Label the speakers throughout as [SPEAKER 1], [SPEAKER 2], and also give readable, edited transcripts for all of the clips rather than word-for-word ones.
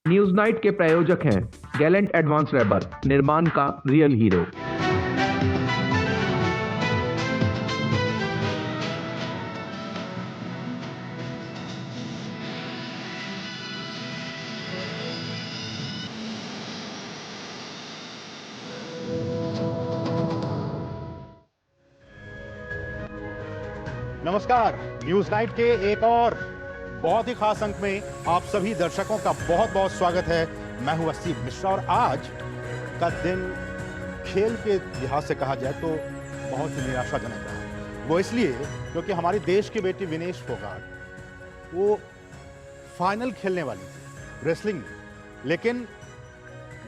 [SPEAKER 1] News night के प्रायोजक हैं गैलेंट एडवांस रबर, निर्माण का रियल हीरो।
[SPEAKER 2] नमस्कार, न्यूज नाइट के एक और बहुत ही खास अंक में आप सभी दर्शकों का बहुत बहुत स्वागत है। मैं हूं असीम मिश्रा और आज का दिन खेल के लिहाज से कहा जाए तो बहुत ही निराशाजनक रहा। वो इसलिए क्योंकि हमारी देश की बेटी विनेश फोगाट वो फाइनल खेलने वाली थी रेसलिंग में, लेकिन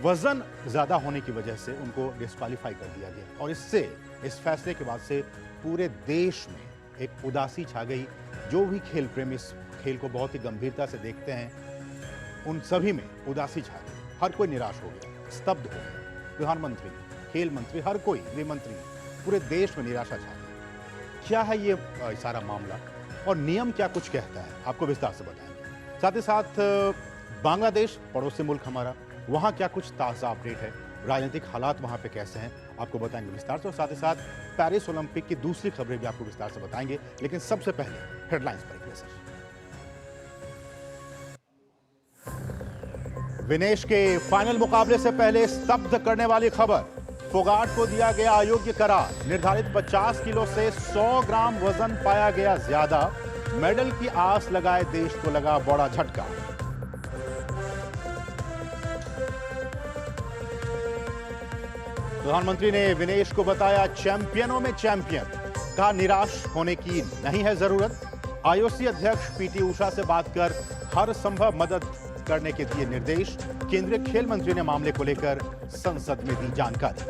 [SPEAKER 2] वजन ज्यादा होने की वजह से उनको डिस्क्वालीफाई कर दिया गया और इससे इस फैसले के बाद से पूरे देश में एक उदासी छा गई। जो भी खेल प्रेमी इस खेल को बहुत ही गंभीरता से देखते हैं उन सभी में उदासी छा गई। हर कोई निराश हो गया, स्तब्ध हो गया। प्रधानमंत्री, खेल मंत्री, हर कोई, गृह मंत्री, पूरे देश में निराशा छा गई। क्या है ये सारा मामला और नियम क्या कुछ कहता है, आपको विस्तार से बताएंगे। साथ ही साथ बांग्लादेश पड़ोसी मुल्क हमारा, वहां क्या कुछ ताज़ा अपडेट है, राजनीतिक हालात वहां पे कैसे हैं, आपको बताएंगे विस्तार से। और साथ ही साथ पेरिस ओलंपिक की दूसरी खबरें भी आपको विस्तार से बताएंगे। लेकिन सबसे पहले हेडलाइंस पर एक नजर। विनेश के फाइनल मुकाबले से पहले स्तब्ध करने वाली खबर, फोगाट को दिया गया अयोग्य करार। निर्धारित 50 किलो से 100 ग्राम वजन पाया गया ज्यादा। मेडल की आस लगाए देश को लगा बड़ा झटका। प्रधानमंत्री ने विनेश को बताया चैंपियनों में चैंपियन, कहा निराश होने की नहीं है जरूरत। आईओसी अध्यक्ष पीटी उषा से बात कर हर संभव मदद करने के दिए निर्देश। केंद्रीय खेल मंत्री ने मामले को लेकर संसद में दी जानकारी।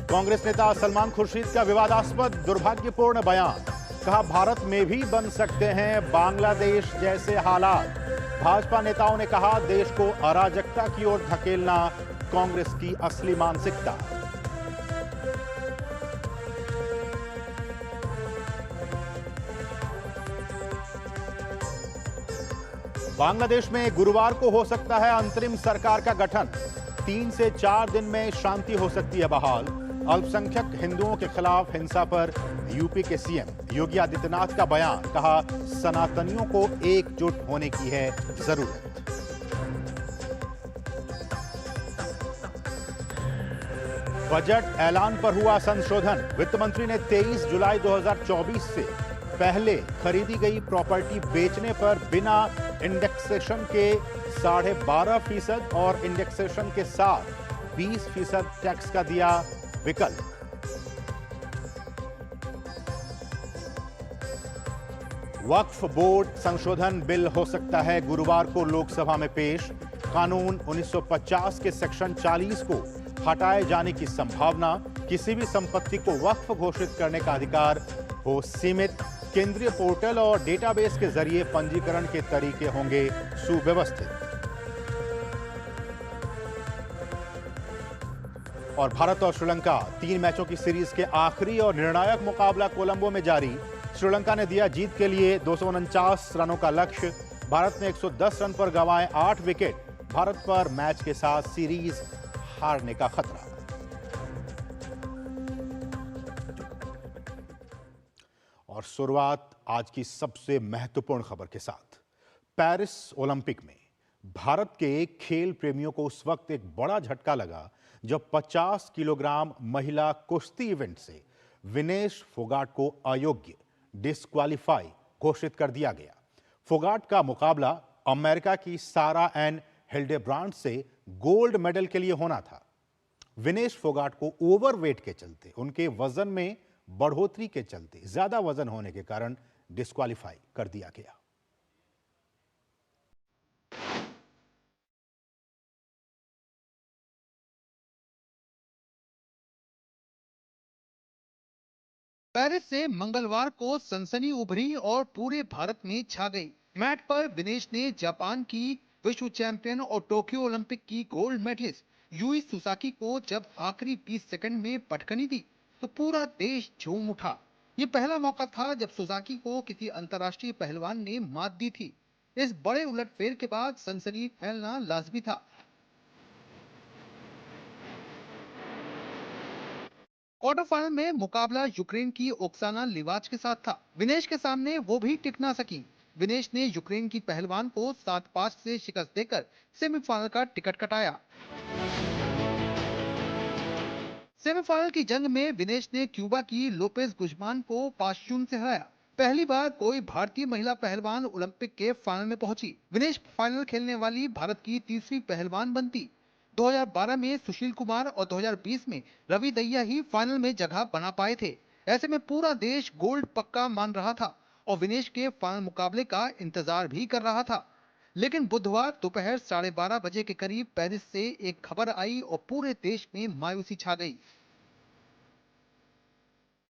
[SPEAKER 2] कांग्रेस नेता सलमान खुर्शीद का विवादास्पद दुर्भाग्यपूर्ण बयान, कहा भारत में भी बन सकते हैं बांग्लादेश जैसे हालात। भाजपा नेताओं ने कहा देश को अराजकता की ओर धकेलना कांग्रेस की असली मानसिकता। बांग्लादेश में गुरुवार को हो सकता है अंतरिम सरकार का गठन। 3 से 4 दिन में शांति हो सकती है बहाल। अल्पसंख्यक हिंदुओं के खिलाफ हिंसा पर यूपी के सीएम योगी आदित्यनाथ का बयान, कहा सनातनियों को एकजुट होने की है जरूरत। बजट ऐलान पर हुआ संशोधन। वित्त मंत्री ने 23 जुलाई 2024 से पहले खरीदी गई प्रॉपर्टी बेचने पर बिना इंडेक्सेशन के 12.5% और इंडेक्सेशन के साथ 20% टैक्स का दिया विकल्प। वक्फ बोर्ड संशोधन बिल हो सकता है गुरुवार को लोकसभा में पेश। कानून 1950 के सेक्शन 40 को हटाए जाने की संभावना। किसी भी संपत्ति को वक्फ घोषित करने का अधिकार हो सीमित। केंद्रीय पोर्टल और डेटाबेस के जरिए पंजीकरण के तरीके होंगे सुव्यवस्थित। और भारत और श्रीलंका 3 मैचों की सीरीज के आखिरी और निर्णायक मुकाबला कोलंबो में जारी। श्रीलंका ने दिया जीत के लिए 249 रनों का लक्ष्य। भारत ने 110 रन पर गंवाए 8 विकेट। भारत पर मैच के साथ सीरीज हारने का खतरा। और शुरुआत आज की सबसे महत्वपूर्ण खबर के साथ। पेरिस ओलंपिक में भारत के खेल प्रेमियों को उस वक्त एक बड़ा झटका लगा जब 50 किलोग्राम महिला कुश्ती इवेंट से विनेश फोगाट को अयोग्य, डिस्क्वालीफाई घोषित कर दिया गया। फोगाट का मुकाबला अमेरिका की सारा एन हिल्डेब्रांड से गोल्ड मेडल के लिए होना था। विनेश फोगाट को ओवरवेट के चलते, उनके वजन में बढ़ोतरी के चलते, ज्यादा वजन होने के कारण डिस्क्वालीफाई कर दिया गया।
[SPEAKER 3] पेरिस से मंगलवार को सनसनी उभरी और पूरे भारत में छा गई। मैट पर विनेश ने जापान की विश्व चैंपियन और टोक्यो ओलंपिक की गोल्ड मेडलिस्ट यूई सुसाकी को जब आखिरी 20 सेकंड में पटखनी दी तो पूरा देश झूम उठा। ये पहला मौका था जब सुजाकी को किसी अंतर्राष्ट्रीय पहलवान ने मात दी थी। इस बड़े उलटफेर के बाद सनसनी फैलना लाजमी था। क्वार्टर फाइनल में मुकाबला यूक्रेन की ओक्साना लिवाच के साथ था। विनेश के सामने वो भी टिक ना सकी। विनेश ने यूक्रेन की पहलवान को 7-5 से शिकस्त देकर सेमीफाइनल का टिकट कटाया। सेमीफाइनल की जंग में विनेश ने क्यूबा की लोपेज गुजमान को 5-0 से हराया। पहली बार कोई भारतीय महिला पहलवान ओलंपिक के फाइनल में पहुंची। विनेश फाइनल खेलने वाली भारत की तीसरी पहलवान बनती। 2012 में सुशील कुमार और 2020 में रवि दहिया ही फाइनल में जगह बना पाए थे। ऐसे में पूरा देश गोल्ड पक्का मान रहा था और विनेश के फाइनल मुकाबले का इंतजार भी कर रहा था। लेकिन बुधवार दोपहर 12:30 बजे के करीब पेरिस से एक खबर आई और पूरे देश में मायूसी छा गई।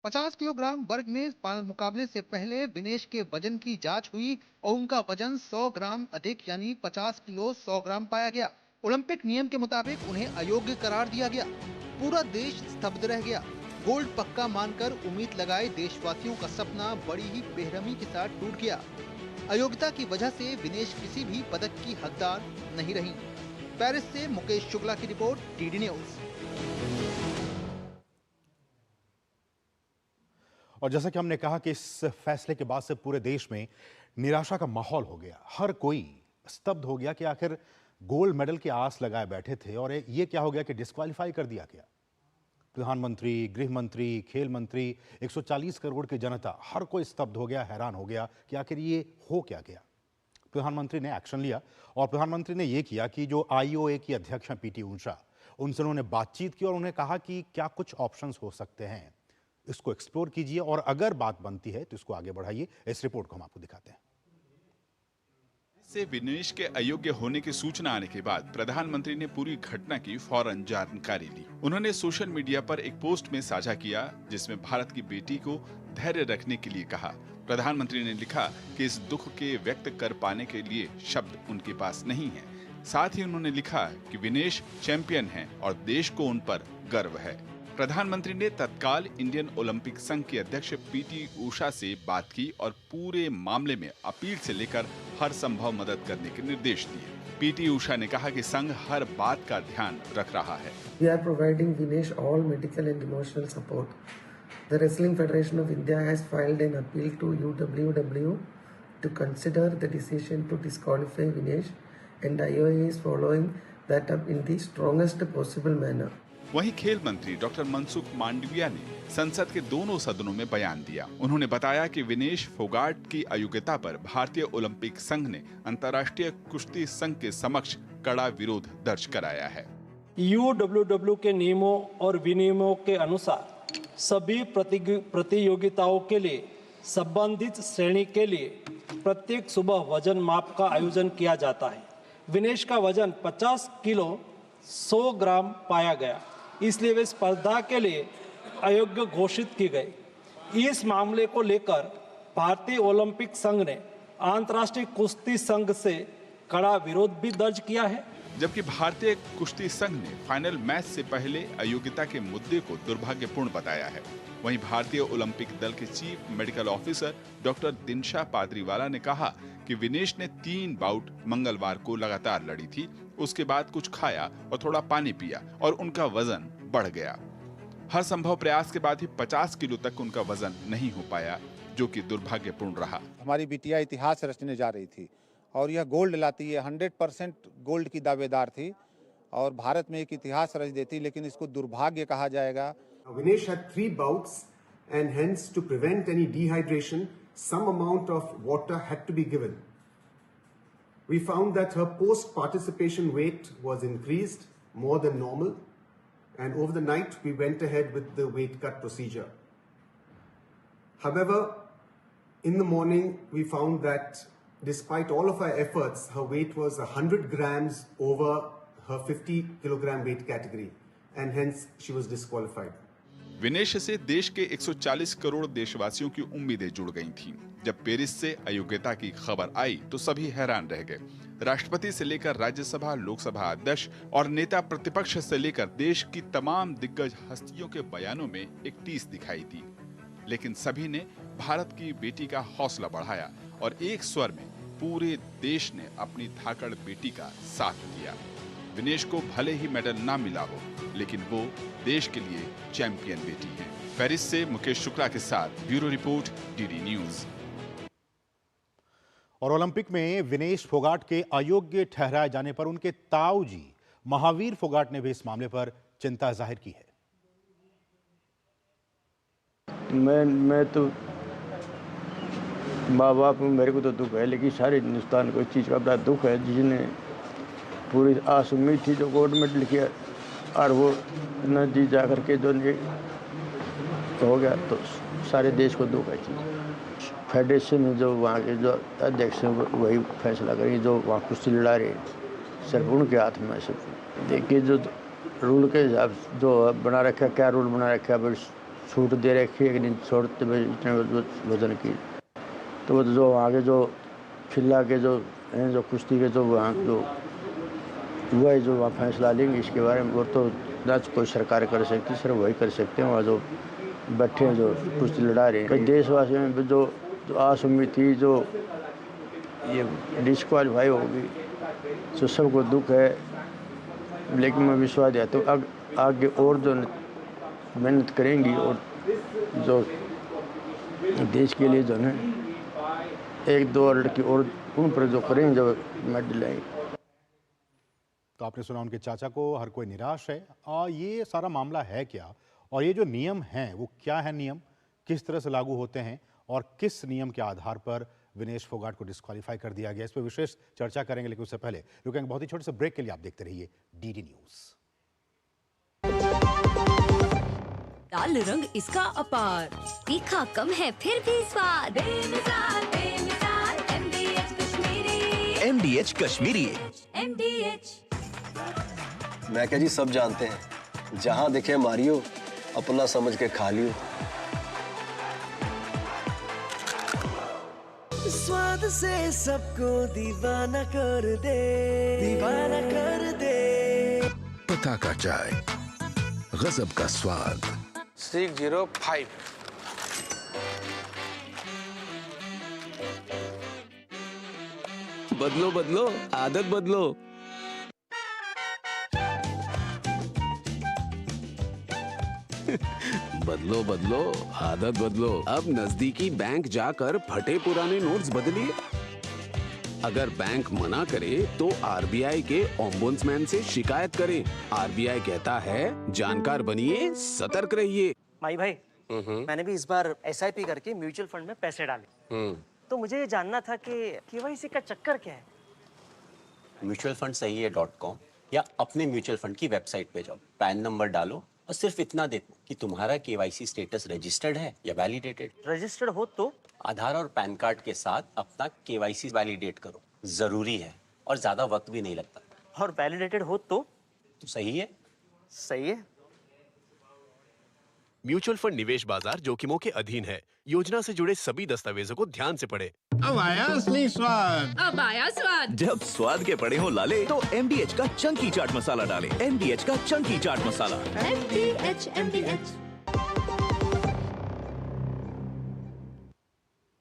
[SPEAKER 3] 50 किलोग्राम वर्ग में फाइनल मुकाबले से पहले विनेश के वजन की जांच हुई और उनका वजन 100 ग्राम अधिक यानी 50 किलो 100 ग्राम पाया गया। ओलंपिक नियम के मुताबिक उन्हें अयोग्य करार दिया गया। पूरा देश स्तब्ध रह गया। गोल्ड पक्का मानकर उम्मीद लगाए देशवासियों का सपना बड़ी ही बेरहमी के साथ टूट गया। अयोग्यता की वजह से विनेश किसी भी पदक की हकदार नहीं रही। पेरिस से मुकेश शुक्ला की रिपोर्ट, डीडी न्यूज।
[SPEAKER 2] और जैसा कि हमने कहा कि इस फैसले के बाद से पूरे देश में निराशा का माहौल हो गया। हर कोई स्तब्ध हो गया कि आखिर गोल्ड मेडल की आस लगाए बैठे थे और ये क्या हो गया कि डिस्क्वालीफाई कर दिया गया। प्रधानमंत्री, गृह मंत्री, खेल मंत्री, 140 करोड़ की जनता, हर कोई स्तब्ध हो गया, हैरान हो गया कि आखिर ये हो क्या गया। प्रधानमंत्री ने एक्शन लिया और प्रधानमंत्री ने यह किया कि जो आईओए की अध्यक्ष हैं पीटी ऊषा, उनसे उन्होंने बातचीत की और उन्हें कहा कि क्या कुछ ऑप्शंस हो सकते हैं, इसको एक्सप्लोर कीजिए और अगर बात बनती है तो इसको आगे बढ़ाइए। इस रिपोर्ट को हम आपको दिखाते हैं।
[SPEAKER 4] से विनेश के अयोग्य होने की सूचना आने के बाद प्रधानमंत्री ने पूरी घटना की फौरन जानकारी ली। उन्होंने सोशल मीडिया पर एक पोस्ट में साझा किया जिसमें भारत की बेटी को धैर्य रखने के लिए कहा। प्रधानमंत्री ने लिखा कि इस दुख के व्यक्त कर पाने के लिए शब्द उनके पास नहीं है। साथ ही उन्होंने लिखा कि विनेश चैंपियन हैं और देश को उन पर गर्व है। प्रधानमंत्री ने तत्काल इंडियन ओलंपिक संघ के अध्यक्ष पीटी ऊषा से बात की और पूरे मामले में अपील से लेकर हर संभव मदद करने के निर्देश दिए। पीटी ऊषा ने कहा कि संघ हर बात का ध्यान रख रहा है।
[SPEAKER 5] We are providing Vinesh all medical and emotional support. The Wrestling Federation of India has filed an appeal to UWW to consider the decision to disqualify Vinesh, and IOA is following that up in the strongest possible manner.
[SPEAKER 4] वहीं खेल मंत्री doctor Mansukh Mandaviya ने संसद के दोनों सदनों में बयान दिया। उन्होंने बताया कि विनेश फोगाट की अयोग्यता पर भारतीय ओलंपिक संघ ने अंतर्राष्ट्रीय कुश्ती संघ के समक्ष कड़ा विरोध दर्ज कराया है।
[SPEAKER 6] UWW के नियमों और विनियमों के अनुसार सभी प्रतियोगिताओं के लिए संबंधित श्रेणी के लिए प्रत्येक सुबह वजन माप का आयोजन किया जाता है। विनेश का वजन 50 किलो 100 ग्राम पाया गया, इसलिए वे स्पर्धा के लिए अयोग्य घोषित की गई। इस मामले को लेकर भारतीय ओलंपिक संघ ने अंतर्राष्ट्रीय कुश्ती संघ से कड़ा विरोध भी दर्ज किया है।
[SPEAKER 4] जबकि भारतीय कुश्ती संघ ने फाइनल मैच से पहले अयोग्यता के मुद्दे को दुर्भाग्यपूर्ण बताया है। वहीं भारतीय ओलंपिक दल के chief medical officer doctor Dinshaw Pardiwala ने कहा कि विनेश ने 3 बाउट मंगलवार को लगातार लड़ी थी। उसके बाद कुछ खाया और थोड़ा पानी पिया और उनका वजन बढ़ गया। हर संभव प्रयास के बाद ही 50 किलो तक उनका वजन नहीं हो पाया, जो कि दुर्भाग्यपूर्ण रहा।
[SPEAKER 7] हमारी बिटिया इतिहास रचने जा रही थी और यह गोल्ड लाती है, 100% गोल्ड की दावेदार थी और भारत में एक इतिहास रच देती, लेकिन इसको दुर्भाग्य कहा जाएगा।
[SPEAKER 8] Vinesh had 3 bouts and hence to prevent any dehydration, some amount of water had to be given. We found that her post-participation weight was increased more than normal, and over the night we went ahead with the weight cut procedure. However, in the morning we found that despite all of our efforts, her weight was 100 grams over her 50 kilogram weight category, and hence she was disqualified.
[SPEAKER 4] Vinesh से देश के 140 करोड़ देशवासियों की उम्मीदें जुड़ गई थीं। जब पेरिस से अयोग्यता की खबर आई तो सभी हैरान रह गए। राष्ट्रपति से लेकर राज्यसभा, लोकसभा अध्यक्ष और नेता प्रतिपक्ष से लेकर देश की तमाम दिग्गज हस्तियों के बयानों में एक टीस दिखाई दी। लेकिन सभी ने भारत की बेटी का हौसला बढ़ाया और एक स्वर में पूरे देश ने अपनी धाकड़ बेटी का साथ दिया। विनेश को भले ही मेडल ना मिला हो, लेकिन वो देश के लिए चैंपियन बेटी हैं। पेरिस से मुकेश शुक्ला के साथ ब्यूरो रिपोर्ट, डीडी न्यूज।
[SPEAKER 2] और ओलंपिक में विनेश फोगाट के अयोग्य ठहराए जाने पर उनके ताऊ जी महावीर फोगाट ने भी इस मामले पर चिंता जाहिर की है।
[SPEAKER 9] मैं तो माँ बाप मेरे को तो दुख है, लेकिन सारे हिंदुस्तान को इस चीज़ का बड़ा दुख है, जिसने पूरी आस उम्मीद थी जो गोल्ड मेडल किया और वो न जी जा करके जो हो गया, तो सारे देश को दुख है। चीज़ फेडरेशन में जो वहाँ के जो अध्यक्ष हैं वही फैसला करेंगे, जो वहाँ कुश्ती लड़ा रहे सिर्फ उनके हाथ में। सब देखिए जो रूल के हिसाब जो बना रखा, क्या रूल बना रखा, छूट दे रखी है कि नहीं छोड़ते इतने वजन की, तो जो आगे जो खिला के जो हैं जो कुश्ती के जो वहाँ जो वही जो वहाँ फैसला लेंगे इसके बारे में, वो तो ना कोई सरकार कर सकती, सिर्फ वही कर सकते हैं वहाँ जो बैठे हैं जो कुश्ती लड़ा रहे हैं। कई देशवासियों में जो आस उम्मीद थी जो ये डिस्क्वालीफाई होगी, तो सबको दुख है, लेकिन मैं विश्वास देता हूँ आगे और जो मेहनत करेंगी और जो देश के लिए जो है एक दो लड़की और उन पर जो करेंगे जो मेडल आएंगे।
[SPEAKER 2] तो आपने सुना उनके चाचा को, हर कोई निराश है। और ये सारा मामला है क्या, और ये जो नियम हैं वो क्या है, नियम किस तरह से लागू होते हैं और किस नियम के आधार पर विनेश फोगाट को डिस्क्वालीफाई कर दिया गया, इस पर विशेष चर्चा करेंगे। लेकिन उससे पहले रुकेंगे बहुत ही छोटे से ब्रेक के लिए। आप देखते रहिए डीडी न्यूज।
[SPEAKER 10] लाल रंग इसका अपार, तीखा कम है फिर भी स्वाद। बेमिसाल बेमिसाल MDH Kashmiri.
[SPEAKER 11] MDH Kashmiri.
[SPEAKER 10] MDH।
[SPEAKER 11] मैं क्या जी, सब जानते हैं, जहां दिखे मारियो, अपना समझ के खा लियो।
[SPEAKER 12] स्वाद से सबको दीवाना कर दे, दीवाना कर दे।
[SPEAKER 13] पता का चाय, गजब का स्वाद।
[SPEAKER 14] 605।
[SPEAKER 15] बदलो बदलो, आदत बदलो। बदलो बदलो, आदत बदलो। अब नजदीकी बैंक जाकर फटे पुराने नोट्स बदलिए। अगर बैंक मना करे तो आरबीआई के ओम्बुड्समैन से शिकायत करें। आरबीआई कहता है, जानकार बनिए, सतर्क रहिए।
[SPEAKER 16] भाई मैंने भी इस बार SIP करके म्यूचुअल फंड में पैसे डाले, तो मुझे ये जानना था कि KYC का चक्कर क्या है।
[SPEAKER 17] म्यूचुअल फंड सही है .com या अपने म्यूचुअल फंड की वेबसाइट पे जाओ, पैन नंबर डालो और सिर्फ इतना देखो कि तुम्हारा KYC स्टेटस रजिस्टर्ड है या वैलिडेटेड।
[SPEAKER 16] रजिस्टर्ड हो तो
[SPEAKER 17] आधार और पैन कार्ड के साथ अपना KYC वैलिडेट करो, जरूरी है और ज्यादा वक्त भी नहीं लगता।
[SPEAKER 16] और वैलिडेटेड हो तो
[SPEAKER 17] सही है।
[SPEAKER 16] सही है।
[SPEAKER 18] म्यूचुअल फंड निवेश बाजार जोखिमों के अधीन है। योजना से जुड़े सभी दस्तावेजों को ध्यान से पढ़ें।
[SPEAKER 19] अब आया असली स्वाद।
[SPEAKER 10] अब आया स्वाद।
[SPEAKER 15] जब स्वाद के पड़े हो लाले, तो MDH का चंकी चाट मसाला डालें। MDH का चंकी चाट मसाला।
[SPEAKER 10] MDH।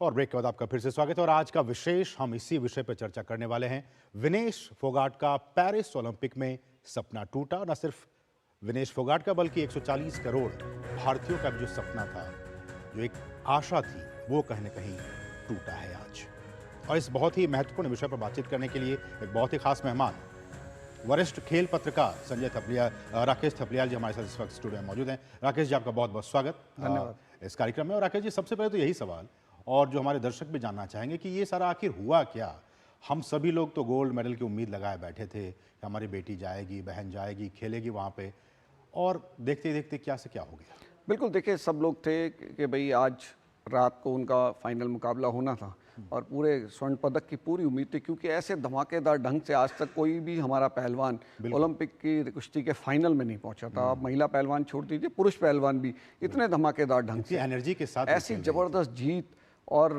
[SPEAKER 2] और ब्रेक के बाद आपका फिर से स्वागत है। और आज का विशेष, हम इसी विषय पर चर्चा करने वाले हैं। विनेश फोगाट का पेरिस ओलंपिक में सपना टूटा। न सिर्फ विनेश फोगाट का, बल्कि 140 करोड़ भारतीयों का भी जो सपना था, जो एक आशा थी, वो कहीं न कहीं टूटा है आज। और इस बहुत ही महत्वपूर्ण विषय पर बातचीत करने के लिए एक बहुत ही खास मेहमान, वरिष्ठ खेल पत्रकार संजय थपलियाल, राकेश थपलियाल जी हमारे साथ इस वक्त स्टूडियो में मौजूद हैं। राकेश जी, आपका बहुत बहुत स्वागत धन्यवाद इस कार्यक्रम में। और राकेश जी, सबसे पहले तो यही सवाल, और जो हमारे दर्शक भी जानना चाहेंगे कि ये सारा आखिर हुआ क्या। हम सभी लोग तो गोल्ड मेडल की उम्मीद लगाए बैठे थे कि हमारी बेटी जाएगी, बहन जाएगी, खेलेगी वहाँ पे, और देखते देखते क्या से क्या हो गया।
[SPEAKER 20] बिल्कुल, देखिए सब लोग थे कि भाई आज रात को उनका फाइनल मुकाबला होना था और पूरे स्वर्ण पदक की पूरी उम्मीद थी, क्योंकि ऐसे धमाकेदार ढंग से आज तक कोई भी हमारा पहलवान ओलंपिक की कुश्ती के फाइनल में नहीं पहुंचा था। अब महिला पहलवान छोड़ दीजिए, पुरुष पहलवान भी इतने धमाकेदार ढंग से,
[SPEAKER 2] एनर्जी के साथ
[SPEAKER 20] ऐसी ज़बरदस्त जीत, और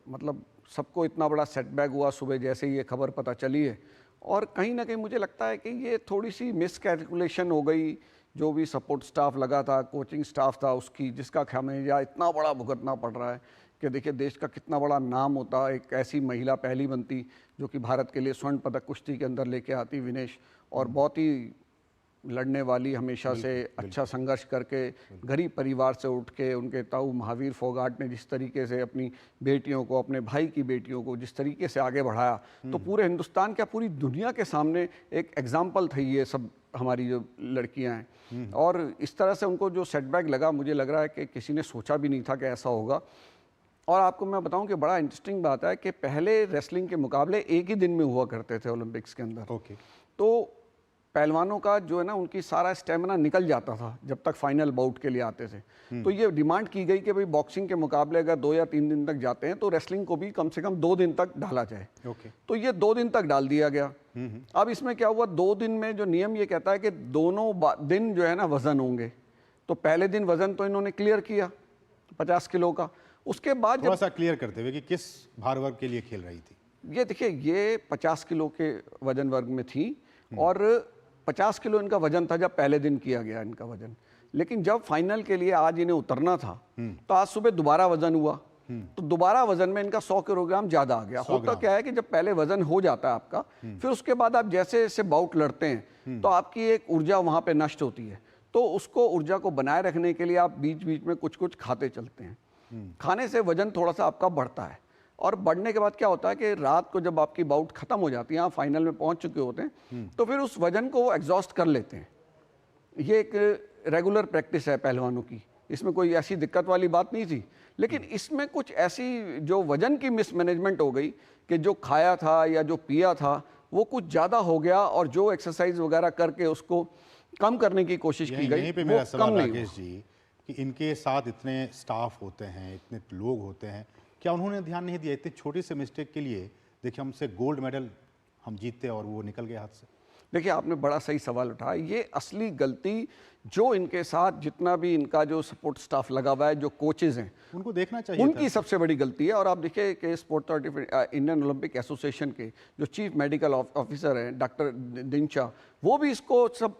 [SPEAKER 20] मतलब सबको इतना बड़ा सेटबैक हुआ सुबह जैसे ही ये खबर पता चली है। और कहीं ना कहीं मुझे लगता है कि ये थोड़ी सी मिसकैलकुलेशन हो गई। जो भी सपोर्ट स्टाफ लगा था, कोचिंग स्टाफ था उसकी, जिसका खामियाजा इतना बड़ा भुगतना पड़ रहा है कि देखिए देश का कितना बड़ा नाम होता, एक ऐसी महिला पहली बनती जो कि भारत के लिए स्वर्ण पदक कुश्ती के अंदर लेके आती विनेश, और बहुत ही लड़ने वाली, हमेशा से अच्छा संघर्ष करके गरीब परिवार से उठ के उनके ताऊ महावीर फोगाट ने जिस तरीके से अपनी बेटियों को, अपने भाई की बेटियों को जिस तरीके से आगे बढ़ाया, तो पूरे हिंदुस्तान क्या पूरी दुनिया के सामने एक एग्जाम्पल थी ये सब हमारी जो लड़कियां हैं। और इस तरह से उनको जो सेटबैक लगा, मुझे लग रहा है कि किसी ने सोचा भी नहीं था कि ऐसा होगा। और आपको मैं बताऊं कि बड़ा इंटरेस्टिंग बात है कि पहले रेसलिंग के मुकाबले एक ही दिन में हुआ करते थे ओलंपिक्स के अंदर। तो पहलवानों का जो है ना, उनकी सारा स्टेमिना निकल जाता था जब तक फाइनल बाउट के लिए आते थे। तो ये डिमांड की गई कि भाई बॉक्सिंग के मुकाबले अगर 2 या 3 दिन तक जाते हैं तो रेसलिंग को भी कम से कम 2 दिन तक डाला जाए। तो ये 2 दिन तक डाल दिया गया। अब इसमें क्या हुआ, 2 दिन में जो नियम ये कहता है कि दोनों दिन जो है ना वजन होंगे। तो पहले दिन वजन तो इन्होंने क्लियर किया 50 किलो का। उसके बाद
[SPEAKER 2] थोड़ा सा क्लियर करते हुए कि किस भार वर्ग के लिए खेल रही थी
[SPEAKER 20] ये, देखिए ये 50 किलो के वजन वर्ग में थी और 50 किलो इनका वजन था जब पहले दिन किया गया इनका वजन। लेकिन जब फाइनल के लिए आज इन्हें उतरना था तो आज सुबह दोबारा वजन हुआ, तो दोबारा वजन में इनका 100 किलोग्राम ज्यादा आ गया। होता क्या है कि जब पहले वजन हो जाता है आपका, फिर उसके बाद आप जैसे जैसे बाउट लड़ते हैं तो आपकी एक ऊर्जा वहां पे नष्ट होती है। तो उसको ऊर्जा को बनाए रखने के लिए आप बीच बीच में कुछ कुछ खाते चलते हैं। खाने से वजन थोड़ा सा आपका बढ़ता है, और बढ़ने के बाद क्या होता है कि रात को जब आपकी बाउट खत्म हो जाती है, आप फाइनल में पहुंच चुके होते हैं, तो फिर उस वजन को वो एग्जॉस्ट कर लेते हैं। ये एक रेगुलर प्रैक्टिस है पहलवानों की, इसमें कोई ऐसी दिक्कत वाली बात नहीं थी। लेकिन इसमें कुछ ऐसी जो वजन की मिसमैनेजमेंट हो गई कि जो खाया था या जो पिया था वो कुछ ज़्यादा हो गया, और जो एक्सरसाइज वगैरह करके उसको कम करने की कोशिश की गई,
[SPEAKER 2] पे मेरा सवाल राकेश जी कि इनके साथ इतने स्टाफ होते हैं, इतने लोग होते हैं, क्या उन्होंने ध्यान नहीं दिया? इतनी छोटी सी मिस्टेक के लिए देखिए हमसे गोल्ड मेडल हम जीतते और वो निकल गया हाथ से।
[SPEAKER 20] देखिए आपने बड़ा सही सवाल उठाया। ये असली गलती जो इनके साथ जितना भी इनका जो सपोर्ट स्टाफ लगा हुआ है, जो कोचेज हैं,
[SPEAKER 2] उनको देखना चाहिए,
[SPEAKER 20] उनकी सबसे बड़ी गलती है। और आप देखिए कि sport authority Indian Olympic association के जो चीफ मेडिकल ऑफिसर हैं डॉक्टर दिनचा, वो भी इसको सब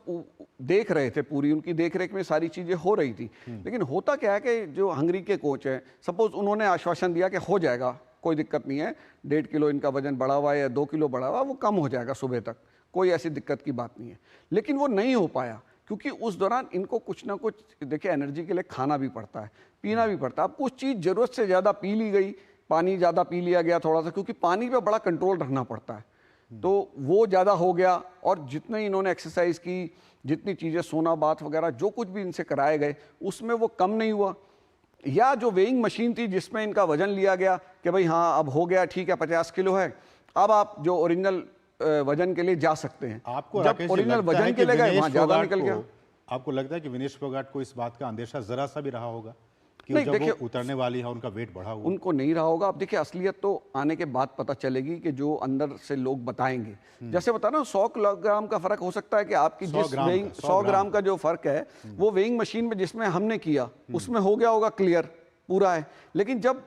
[SPEAKER 20] देख रहे थे, पूरी उनकी देखरेख में सारी चीज़ें हो रही थी। लेकिन होता क्या है कि जो हंगरी के कोच हैं, सपोज उन्होंने आश्वासन दिया कि हो जाएगा, कोई दिक्कत नहीं है, 1.5 किलो इनका वजन बढ़ा हुआ है या 2 किलो बढ़ा हुआ है, वो कम हो जाएगा सुबह तक, कोई ऐसी दिक्कत की बात नहीं है। लेकिन वो नहीं हो पाया, क्योंकि उस दौरान इनको कुछ ना कुछ, देखिए एनर्जी के लिए खाना भी पड़ता है, पीना भी पड़ता है। अब कुछ चीज़ ज़रूरत से ज़्यादा पी ली गई, पानी ज़्यादा पी लिया गया थोड़ा सा, क्योंकि पानी पे बड़ा कंट्रोल रखना पड़ता है, तो वो ज़्यादा हो गया। और जितने इन्होंने एक्सरसाइज की, जितनी चीज़ें सोना बाथ वगैरह जो कुछ भी इनसे कराए गए, उसमें वो कम नहीं हुआ। या जो वेइंग मशीन थी जिसमें इनका वजन लिया गया कि भाई हाँ अब हो गया, ठीक है 50 किलो है, अब आप जो ओरिजिनल वजन के लिए जा सकते हैं।
[SPEAKER 2] आपको
[SPEAKER 20] जब ओरिजिनल वजन के लिए गए वहाँ ज़्यादा निकल गया।
[SPEAKER 2] आपको लगता है कि विनेश फोगाट को इस बात का अंदेशा जरा सा भी रहा होगा कि जब
[SPEAKER 20] देखिए,
[SPEAKER 2] वो उतरने वाली है उनका वेट बढ़ा हुआ?
[SPEAKER 20] उनको नहीं रहा होगा। अब देखिए असलियत तो आने के बाद पता चलेगी कि जो अंदर से लोग बताएंगे। जैसे बता ना 100 किलोग्राम का फर्क हो सकता है कि आपकी जिस वेइंग 100 ग्राम का जो फर्क है वो वेइंग मशीन में जिसमें हमने किया उसमें हो गया होगा, क्लियर पूरा है। लेकिन जब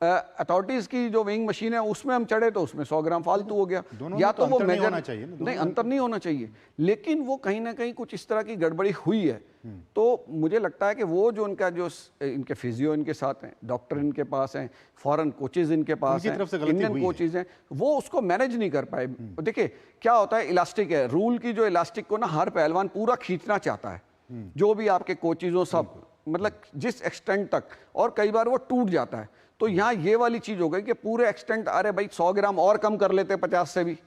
[SPEAKER 20] अथॉरिटीज की जो वेइंग मशीन है उसमें हम चढ़े तो उसमें 100 ग्राम फालतू हो गया। या तो वो मेजर नहीं, अंतर नहीं होना चाहिए, लेकिन वो कहीं ना कहीं कुछ इस तरह की गड़बड़ी हुई है। तो मुझे लगता है कि वो जो उनका जो इनके फिजियो इनके साथ हैं, डॉक्टर इनके पास हैं, फॉरेन कोचेज इनके पास हैं, इंडियन कोचेज हैं, वो उसको मैनेज नहीं कर पाए। देखिए क्या होता है, इलास्टिक है, रूल की जो इलास्टिक को ना हर पहलवान पूरा खींचना चाहता है, जो भी आपके कोचेज हो सब, मतलब जिस एक्सटेंट तक, और कई बार वो टूट जाता है। तो यहाँ ये वाली चीज हो गई कि पूरे एक्सटेंट, अरे भाई 100 ग्राम और कम कर लेते 50 से भी।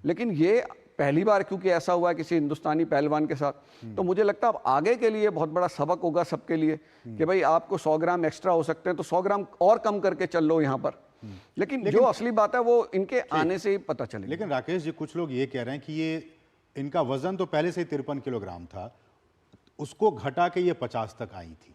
[SPEAKER 20] लेकिन ये पहली बार क्योंकि ऐसा हुआ है किसी हिंदुस्तानी पहलवान के साथ, तो मुझे लगता है अब आगे के लिए बहुत बड़ा सबक होगा सबके लिए कि भाई आपको 100 ग्राम एक्स्ट्रा हो सकते हैं तो 100 ग्राम और कम करके चल लो यहाँ पर। लेकिन जो असली बात है वो इनके आने से ही पता चलेगी।
[SPEAKER 2] लेकिन राकेश जी, कुछ लोग ये कह रहे हैं कि ये इनका वजन तो पहले से ही 53 किलोग्राम था, उसको घटा के ये 50 तक आई थी।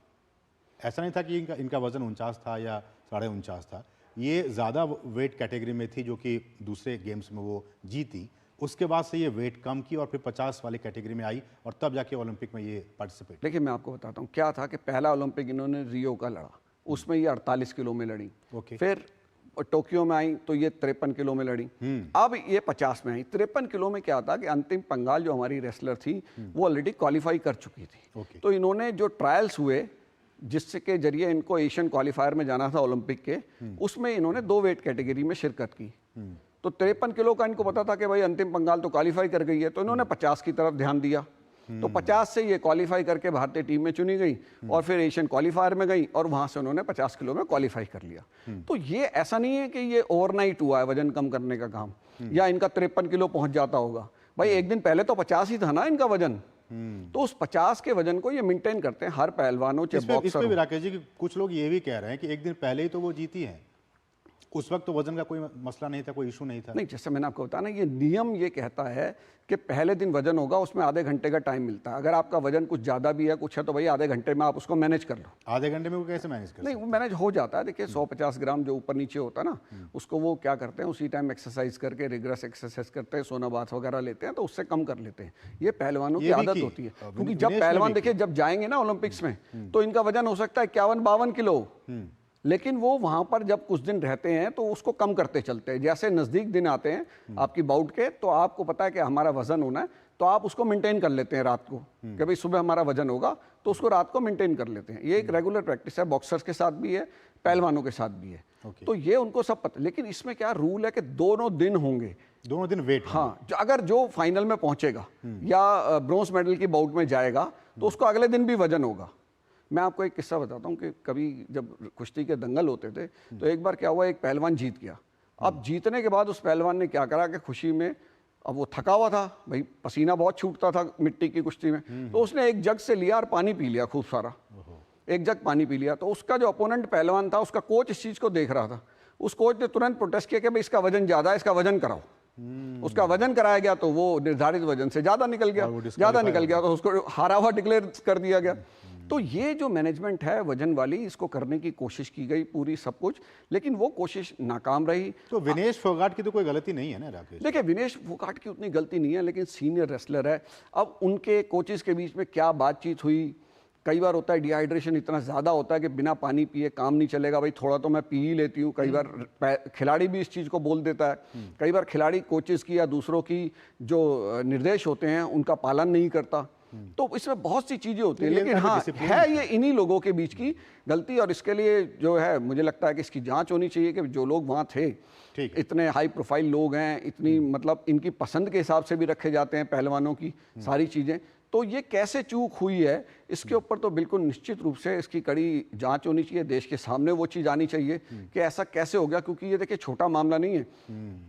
[SPEAKER 2] ऐसा नहीं था कि इनका वजन 49 था या 49.5 था, ये ज़्यादा वेट कैटेगरी में थी जो कि दूसरे गेम्स में वो जीती। उसके बाद से ये वेट कम की और फिर 50 वाली कैटेगरी में आई और तब जाके ओलंपिक में ये पार्टिसिपेट।
[SPEAKER 20] देखिए मैं आपको बताता हूँ क्या था कि पहला ओलंपिक इन्होंने रियो का लड़ा, उसमें ये 48 किलो में लड़ी। फिर टोक्यो में आई तो ये 53 किलो में लड़ी, अब ये 50 में आई। 53 किलो में क्या था कि अंतिम पंगाल जो हमारी रेसलर थी वो ऑलरेडी क्वालिफाई कर चुकी थी। तो इन्होंने जो ट्रायल्स हुए जिसके जरिए इनको एशियन क्वालिफायर में जाना था ओलंपिक के, उसमें इन्होंने 2 वेट कैटेगरी में शिरकत की। तो 53 किलो का इनको पता था कि भाई अंतिम पंगाल तो क्वालिफाई कर गई है, तो इन्होंने 50 की तरफ ध्यान दिया। तो 50 से ये क्वालिफाई करके भारतीय टीम में चुनी गई और फिर एशियन क्वालिफायर में गई और वहां से उन्होंने 50 किलो में क्वालिफाई कर लिया। तो ये ऐसा नहीं है कि ये ओवरनाइट हुआ है वजन कम करने का काम, या इनका 53 किलो पहुंच जाता होगा। भाई एक दिन पहले तो 50 ही था ना इनका वजन, तो उस 50 के वजन को ये मेंटेन करते हैं हर पहलवानों चाहे बॉक्सर।
[SPEAKER 2] इसमें भी राकेश जी कुछ लोग ये भी कह रहे हैं कि एक दिन पहले ही तो वो जीती है, उस वक्त तो वजन का कोई मसला नहीं था, कोई इशू नहीं था।
[SPEAKER 20] नहीं, जैसे मैंने आपको बताया ना, ये नियम ये कहता है कि पहले दिन वजन होगा, उसमें आधे घंटे का टाइम मिलता है। अगर आपका वजन कुछ ज़्यादा भी है कुछ है तो भाई आधे घंटे में आप उसको मैनेज कर लो।
[SPEAKER 2] आधे घंटे में वो कैसे मैनेज कर?
[SPEAKER 20] नहीं, वो मैनेज हो जाता है। देखिए 150 ग्राम जो ऊपर नीचे होता है ना, उसको वो क्या करते हैं उसी टाइम एक्सरसाइज करके रिगरस एक्सरसाइज करते हैं, सोना बाथ वगैरह लेते हैं तो उससे कम कर लेते हैं। ये पहलवानों की आदत होती है, क्योंकि जब पहलवान देखिए जब जाएंगे ना ओलंपिक्स में तो इनका वजन हो सकता है 51-52 किलो, लेकिन वो वहां पर जब कुछ दिन रहते हैं तो उसको कम करते चलते हैं। जैसे नज़दीक दिन आते हैं आपकी बाउट के, तो आपको पता है कि हमारा वजन होना है, तो आप उसको मेंटेन कर लेते हैं रात को कि भाई सुबह हमारा वजन होगा, तो उसको रात को मेंटेन कर लेते हैं। ये एक रेगुलर प्रैक्टिस है, बॉक्सर्स के साथ भी है, पहलवानों के साथ भी है। तो ये उनको सब पता। लेकिन इसमें क्या रूल है कि दोनों दिन होंगे,
[SPEAKER 2] दोनों दिन वेट।
[SPEAKER 20] हाँ, अगर जो फाइनल में पहुंचेगा या ब्रोंज मेडल की बाउट में जाएगा तो उसको अगले दिन भी वजन होगा। मैं आपको एक किस्सा बताता हूँ कि कभी जब कुश्ती के दंगल होते थे तो एक बार क्या हुआ, एक पहलवान जीत गया। अब जीतने के बाद उस पहलवान ने क्या करा कि खुशी में, अब वो थका हुआ था भाई, पसीना बहुत छूटता था मिट्टी की कुश्ती में, तो उसने एक जग से लिया और पानी पी लिया खूब सारा, एक जग पानी पी लिया। तो उसका जो अपोनेंट पहलवान था, उसका कोच इस चीज़ को देख रहा था। उस कोच ने तुरंत प्रोटेस्ट किया कि भाई इसका वजन ज़्यादा है, इसका वजन कराओ। उसका वजन कराया गया तो वो निर्धारित वजन से ज़्यादा निकल गया, तो उसको हारा हुआ डिक्लेयर कर दिया गया। तो ये जो मैनेजमेंट है वजन वाली, इसको करने की कोशिश की गई पूरी सब कुछ, लेकिन वो कोशिश नाकाम रही।
[SPEAKER 2] तो विनेश फोगाट की तो कोई गलती नहीं है ना राकेश?
[SPEAKER 20] देखिए विनेश फोगाट की उतनी गलती नहीं है, लेकिन सीनियर रेसलर है। अब उनके कोचेस के बीच में क्या बातचीत हुई, कई बार होता है डिहाइड्रेशन इतना ज़्यादा होता है कि बिना पानी पिए काम नहीं चलेगा, भाई थोड़ा तो मैं पी ही लेती हूँ। कई बार खिलाड़ी भी इस चीज़ को बोल देता है, कई बार खिलाड़ी कोचेस की या दूसरों की जो निर्देश होते हैं उनका पालन नहीं करता। तो इसमें बहुत सी चीज़ें होती हैं, लेकिन हाँ है ये इन्हीं लोगों के बीच की गलती, और इसके लिए जो है मुझे लगता है कि इसकी जांच होनी चाहिए कि जो लोग वहाँ थे, इतने हाई प्रोफाइल लोग हैं, इतनी मतलब इनकी पसंद के हिसाब से भी रखे जाते हैं पहलवानों की सारी चीज़ें, तो ये कैसे चूक हुई है इसके ऊपर तो बिल्कुल निश्चित रूप से इसकी कड़ी जांच होनी चाहिए। देश के सामने वो चीज़ आनी चाहिए कि ऐसा कैसे हो गया, क्योंकि ये देखिए छोटा मामला नहीं है,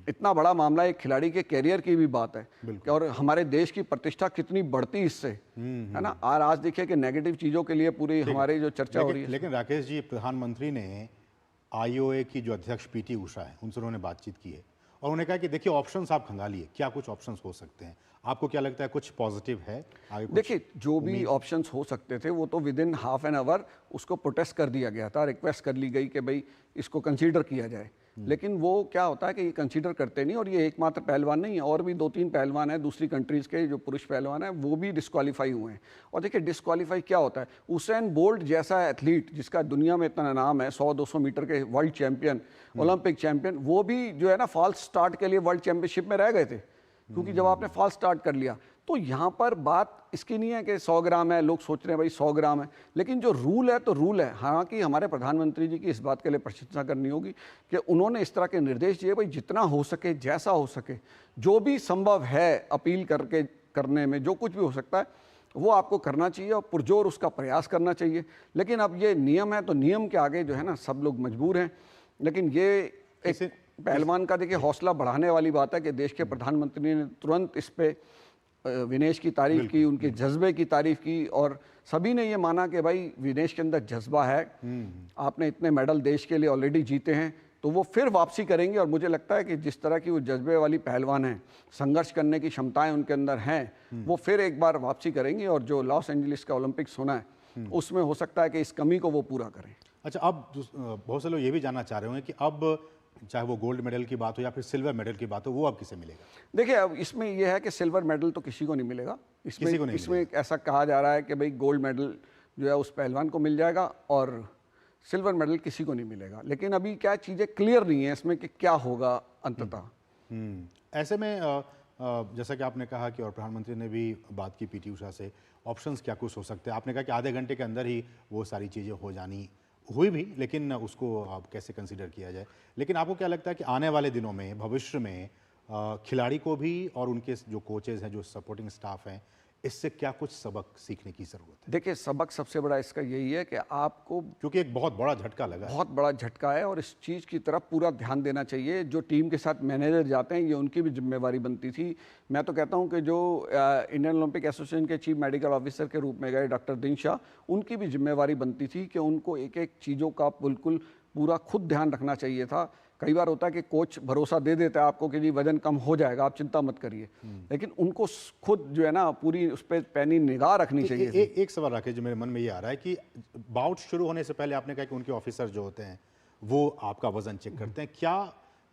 [SPEAKER 20] इतना बड़ा मामला, एक खिलाड़ी के कैरियर की भी बात है और हमारे देश की प्रतिष्ठा कितनी बढ़ती इससे, है ना। और आज देखिए कि नेगेटिव चीज़ों के लिए पूरी हमारी जो चर्चा हो रही है।
[SPEAKER 2] लेकिन राकेश जी, प्रधानमंत्री ने IOA की जो अध्यक्ष PT उषा है उनसे उन्होंने बातचीत की है और उन्होंने कहा कि देखिए ऑप्शंस आप खंगालिए, क्या कुछ ऑप्शंस हो सकते हैं, आपको क्या लगता है कुछ पॉजिटिव है आगे?
[SPEAKER 20] देखिए जो भी ऑप्शंस हो सकते थे वो तो with in half an hour उसको प्रोटेस्ट कर दिया गया था, रिक्वेस्ट कर ली गई कि भाई इसको कंसीडर किया जाए, लेकिन वो क्या होता है कि ये कंसीडर करते नहीं। और ये एकमात्र पहलवान नहीं है, और भी 2-3 पहलवान हैं दूसरी कंट्रीज़ के जो पुरुष पहलवान हैं वो भी डिस्क्वालीफाई हुए हैं। और देखिए डिस्क्वालीफाई क्या होता है, उसेन बोल्ट जैसा एथलीट जिसका दुनिया में इतना नाम है, 100-200 मीटर के वर्ल्ड चैंपियन, ओलंपिक चैंपियन, वो भी जो है ना फॉल्स स्टार्ट के लिए वर्ल्ड चैंपियनशिप में रह गए थे, क्योंकि जब आपने फॉल्स स्टार्ट कर लिया तो यहाँ पर बात इसकी नहीं है कि 100 ग्राम है, लोग सोच रहे हैं भाई 100 ग्राम है, लेकिन जो रूल है तो रूल है। हालांकि हमारे प्रधानमंत्री जी की इस बात के लिए प्रशंसा करनी होगी कि उन्होंने इस तरह के निर्देश दिए, भाई जितना हो सके, जैसा हो सके, जो भी संभव है अपील करके करने में जो कुछ भी हो सकता है वो आपको करना चाहिए और पुरजोर उसका प्रयास करना चाहिए। लेकिन अब ये नियम है तो नियम के आगे जो है ना सब लोग मजबूर हैं। लेकिन ये एक पहलवान का देखिए हौसला बढ़ाने वाली बात है कि देश के प्रधानमंत्री ने तुरंत इस पे विनेश की तारीफ की, उनके जज्बे की तारीफ की, और सभी ने ये माना कि भाई विनेश के अंदर जज्बा है, आपने इतने मेडल देश के लिए ऑलरेडी जीते हैं तो वो फिर वापसी करेंगे। और मुझे लगता है कि जिस तरह की वो जज्बे वाली पहलवान हैं, संघर्ष करने की क्षमताएं उनके अंदर हैं, वो फिर एक बार वापसी करेंगे और जो लॉस एंजलिस का ओलंपिक्स होना है उसमें हो सकता है कि इस कमी को वो पूरा करें।
[SPEAKER 2] अच्छा, अब बहुत से लोग ये भी जानना चाह रहे होंगे कि अब चाहे वो गोल्ड मेडल की बात हो या फिर सिल्वर मेडल की बात हो, वो अब किसे मिलेगा?
[SPEAKER 20] देखिए अब इसमें यह है कि सिल्वर मेडल तो किसी को नहीं मिलेगा, इसमें ऐसा कहा जा रहा है कि भाई गोल्ड मेडल जो है उस पहलवान को मिल जाएगा और सिल्वर मेडल किसी को नहीं मिलेगा। लेकिन अभी क्या चीज़ें क्लियर नहीं है इसमें कि क्या होगा अंततः।
[SPEAKER 2] ऐसे में जैसा कि आपने कहा कि और प्रधानमंत्री ने भी बात की पीटी उषा से, ऑप्शंस क्या कुछ हो सकते हैं। आपने कहा कि आधे घंटे के अंदर ही वो सारी चीज़ें हो जानी हुई भी, लेकिन उसको आप कैसे कंसीडर किया जाए। लेकिन आपको क्या लगता है कि आने वाले दिनों में, भविष्य में खिलाड़ी को भी और उनके जो कोचेज हैं, जो सपोर्टिंग स्टाफ हैं, इससे क्या कुछ सबक सीखने की ज़रूरत है?
[SPEAKER 20] देखिए, सबक सबसे बड़ा इसका यही है कि आपको,
[SPEAKER 2] क्योंकि एक बहुत बड़ा झटका लगा,
[SPEAKER 20] बहुत बड़ा झटका है और इस चीज़ की तरफ पूरा ध्यान देना चाहिए। जो टीम के साथ मैनेजर जाते हैं, ये उनकी भी जिम्मेवारी बनती थी। मैं तो कहता हूं कि जो इंडियन ओलंपिक एसोसिएशन के चीफ मेडिकल ऑफिसर के रूप में गए डॉक्टर दिन शाह, उनकी भी जिम्मेवारी बनती थी कि उनको एक एक चीज़ों का बिल्कुल पूरा खुद ध्यान रखना चाहिए था। कई बार होता है कि कोच भरोसा दे देता है आपको कि जी वजन कम हो जाएगा, आप चिंता मत करिए, लेकिन उनको खुद जो है ना पूरी उस पर पैनी निगाह रखनी चाहिए।
[SPEAKER 2] एक सवाल राकेश जो मेरे मन में ये आ रहा है कि बाउट शुरू होने से पहले आपने कहा कि उनके ऑफिसर जो होते हैं वो आपका वजन चेक करते हैं। क्या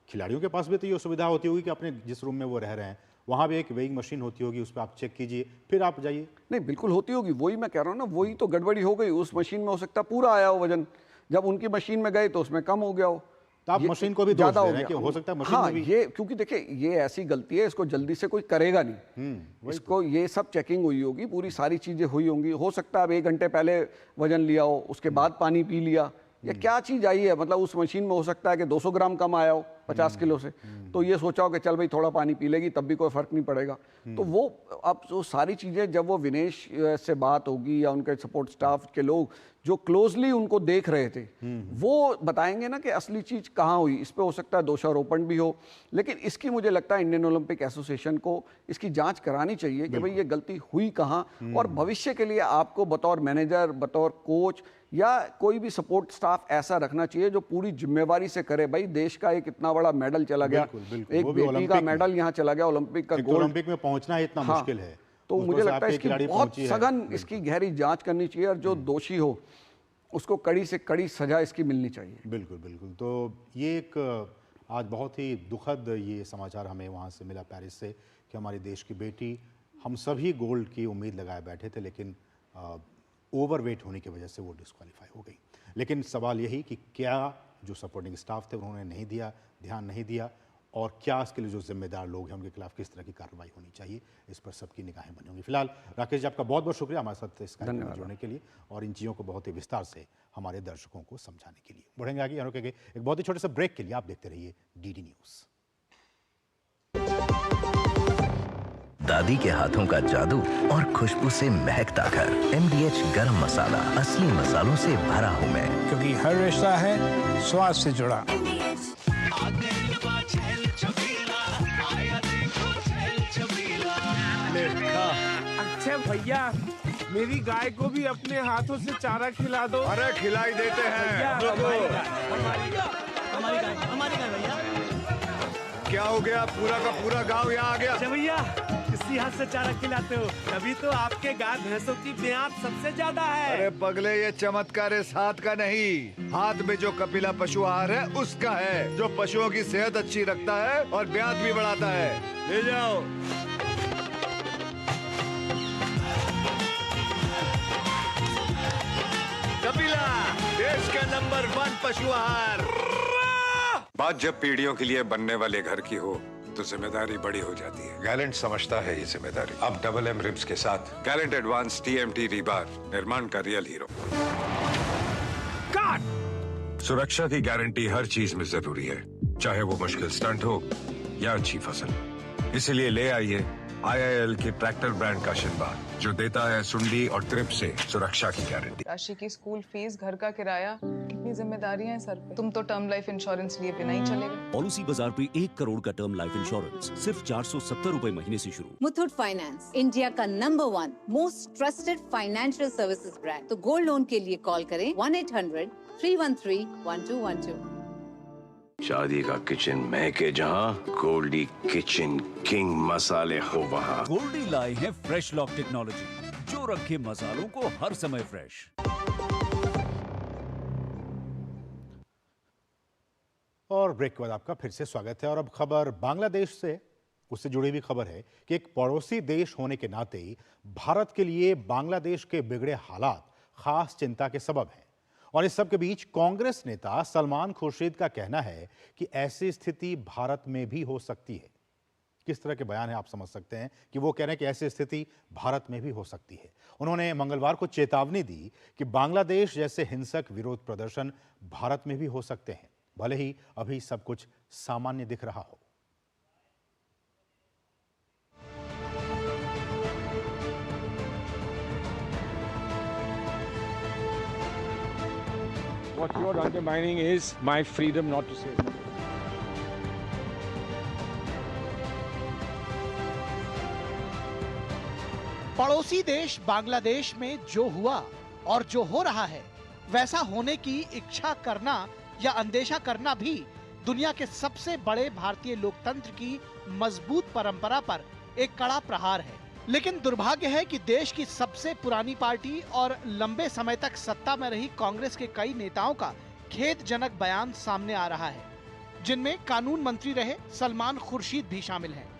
[SPEAKER 2] खिलाड़ियों के पास भी तो ये सुविधा होती होगी कि अपने जिस रूम में वो रह रहे हैं वहाँ भी एक वेइंग मशीन होती होगी, उस पर आप चेक कीजिए फिर आप जाइए?
[SPEAKER 20] नहीं, बिल्कुल होती होगी, वही मैं कह रहा हूँ ना, वही तो गड़बड़ी हो गई। उस मशीन में हो सकता पूरा आया हो वजन, जब उनकी मशीन में गए तो उसमें कम हो गया हो।
[SPEAKER 2] तो आप मशीन को भी दोष दे रहे हैं कि हो सकता है मशीन में भी।
[SPEAKER 20] ये क्योंकि देखिए ये ऐसी गलती है, इसको जल्दी से कोई करेगा नहीं। इसको ये सब चेकिंग हुई होगी, पूरी सारी चीजें हुई होंगी। हो सकता है अब 1 घंटे पहले वजन लिया हो, उसके बाद पानी पी लिया, या क्या चीज आई है, मतलब उस मशीन में हो सकता है कि 200 ग्राम कम आया हो 50 किलो से, तो ये सोचा हो कि चल भाई थोड़ा पानी पी लेगी तब भी कोई फर्क नहीं पड़ेगा। तो वो अब वो सारी चीजें जब वो विनेश से बात होगी या उनके सपोर्ट स्टाफ के लोग जो क्लोजली उनको देख रहे थे, वो बताएंगे ना कि असली चीज कहाँ हुई। इस पे हो सकता है दोषारोपण भी हो, लेकिन इसकी मुझे लगता है इंडियन ओलंपिक एसोसिएशन को इसकी जांच करानी चाहिए कि भाई ये गलती हुई कहाँ, और भविष्य के लिए आपको बतौर मैनेजर, बतौर कोच या कोई भी सपोर्ट स्टाफ ऐसा रखना चाहिए जो पूरी जिम्मेवारी से करे। भाई देश का एक इतना बड़ा मेडल चला गया, एक बेटी का मेडल यहाँ चला गया, ओलंपिक का गोल्ड,
[SPEAKER 2] ओलंपिक में पहुंचना इतना मुश्किल है।
[SPEAKER 20] तो मुझे लगता है इसकी बहुत सघन इसकी गहरी जांच करनी चाहिए और जो दोषी हो उसको कड़ी से कड़ी सजा इसकी मिलनी चाहिए।
[SPEAKER 2] बिल्कुल बिल्कुल। तो ये एक आज बहुत ही दुखद ये समाचार हमें वहाँ से मिला पेरिस से कि हमारे देश की बेटी, हम सभी गोल्ड की उम्मीद लगाए बैठे थे, लेकिन ओवरवेट होने की वजह से वो डिस्क्वालीफाई हो गई। लेकिन सवाल यही कि क्या जो सपोर्टिंग स्टाफ थे उन्होंने नहीं दिया, ध्यान नहीं दिया, और क्या इसके लिए जो जिम्मेदार लोग हैं उनके खिलाफ किस तरह की कार्रवाई होनी चाहिए, इस पर सबकी निगाहें बनी होंगी। फिलहाल राकेश जी, आपका बहुत बहुत शुक्रिया हमारे साथ इस कार्यक्रम में जुड़ने के लिए और इन चीज़ों को बहुत ही विस्तार से हमारे दर्शकों को समझाने के लिए। बढ़ेंगे आगे, यहाँ रुकेंगे एक बहुत ही छोटे से ब्रेक के लिए। आप देखते रहिए डीडी न्यूज़।
[SPEAKER 21] दादी के हाथों का जादू और खुशबू से महकता घर। MDH गरम मसाला, असली मसालों से भरा हूँ मैं,
[SPEAKER 19] क्योंकि हर रिश्ता है स्वाद से जुड़ा।
[SPEAKER 22] अच्छा भैया, मेरी गाय को भी अपने हाथों से चारा खिला दो।
[SPEAKER 23] अरे खिलाई देते हैं।
[SPEAKER 22] हमारी गाय भैया।
[SPEAKER 23] क्या हो गया, पूरा का पूरा गांव यहाँ आ गया?
[SPEAKER 22] अच्छा भैया, किसी हाथ से चारा खिलाते हो, तभी तो आपके गाय भैंसों की ब्यात सबसे ज्यादा है।
[SPEAKER 23] अरे पगले, ये चमत्कार इस हाथ का नहीं, हाथ में जो कपिला पशु आहार है उसका है, जो पशुओं की सेहत अच्छी रखता है और ब्यात भी बढ़ाता है। ले जाओ। कपिला, देश का नंबर 1 पशु आहार।
[SPEAKER 24] बात जब पीढ़ियों के लिए बनने वाले घर की हो तो जिम्मेदारी बड़ी हो जाती है। गैलेंट समझता है ये जिम्मेदारी। अब डबल M रिब्स के साथ गैलेंट एडवांस TMT रीबार, निर्माण का रियल हीरो। सुरक्षा की गारंटी हर चीज में जरूरी है, चाहे वो मुश्किल स्टंट हो या अच्छी फसल। इसलिए ले आइए IIL के ट्रैक्टर ब्रांड का शिनबा, जो देता है सुंडी और ट्रिप से सुरक्षा की गारंटी।
[SPEAKER 25] राशि की स्कूल फीस, घर का किराया, कितनी जिम्मेदारियां हैं सर पे। तुम तो टर्म लाइफ इंश्योरेंस लिए बिना ही चलेगा।
[SPEAKER 26] पॉलिसी बाजार पे 1 करोड़ का टर्म लाइफ इंश्योरेंस सिर्फ 470 रुपए महीने से शुरू।
[SPEAKER 27] मुथूट फाइनेंस, इंडिया का number 1 most trusted financial services brand. तो गोल्ड लोन के लिए कॉल करें 1-800-313-1212।
[SPEAKER 13] शादी का किचन महके जहाँ, गोल्डी किचन किंग मसाले हो वहाँ।
[SPEAKER 28] गोल्डी लाए हैं फ्रेश लॉक टेक्नोलॉजी, जो रखे मसालों को हर समय फ्रेश।
[SPEAKER 2] और ब्रेक के बाद आपका फिर से स्वागत है। और अब खबर बांग्लादेश से, उससे जुड़ी हुई खबर है कि एक पड़ोसी देश होने के नाते भारत के लिए बांग्लादेश के बिगड़े हालात खास चिंता के सबब हैं। और इस सब के बीच कांग्रेस नेता सलमान खुर्शीद का कहना है कि ऐसी स्थिति भारत में भी हो सकती है। किस तरह के बयान है आप समझ सकते हैं कि वो कह रहे हैं कि ऐसी स्थिति भारत में भी हो सकती है। उन्होंने मंगलवार को चेतावनी दी कि बांग्लादेश जैसे हिंसक विरोध प्रदर्शन भारत में भी हो सकते हैं, भले ही अभी सब कुछ सामान्य दिख रहा हो।
[SPEAKER 1] What you're undermining is my freedom not to say.
[SPEAKER 3] पड़ोसी देश बांग्लादेश में जो हुआ और जो हो रहा है वैसा होने की इच्छा करना या अंदेशा करना भी दुनिया के सबसे बड़े भारतीय लोकतंत्र की मजबूत परंपरा पर एक कड़ा प्रहार है। लेकिन दुर्भाग्य है कि देश की सबसे पुरानी पार्टी और लंबे समय तक सत्ता में रही कांग्रेस के कई नेताओं का खेदजनक बयान सामने आ रहा है, जिनमें कानून मंत्री रहे सलमान खुर्शीद भी शामिल हैं।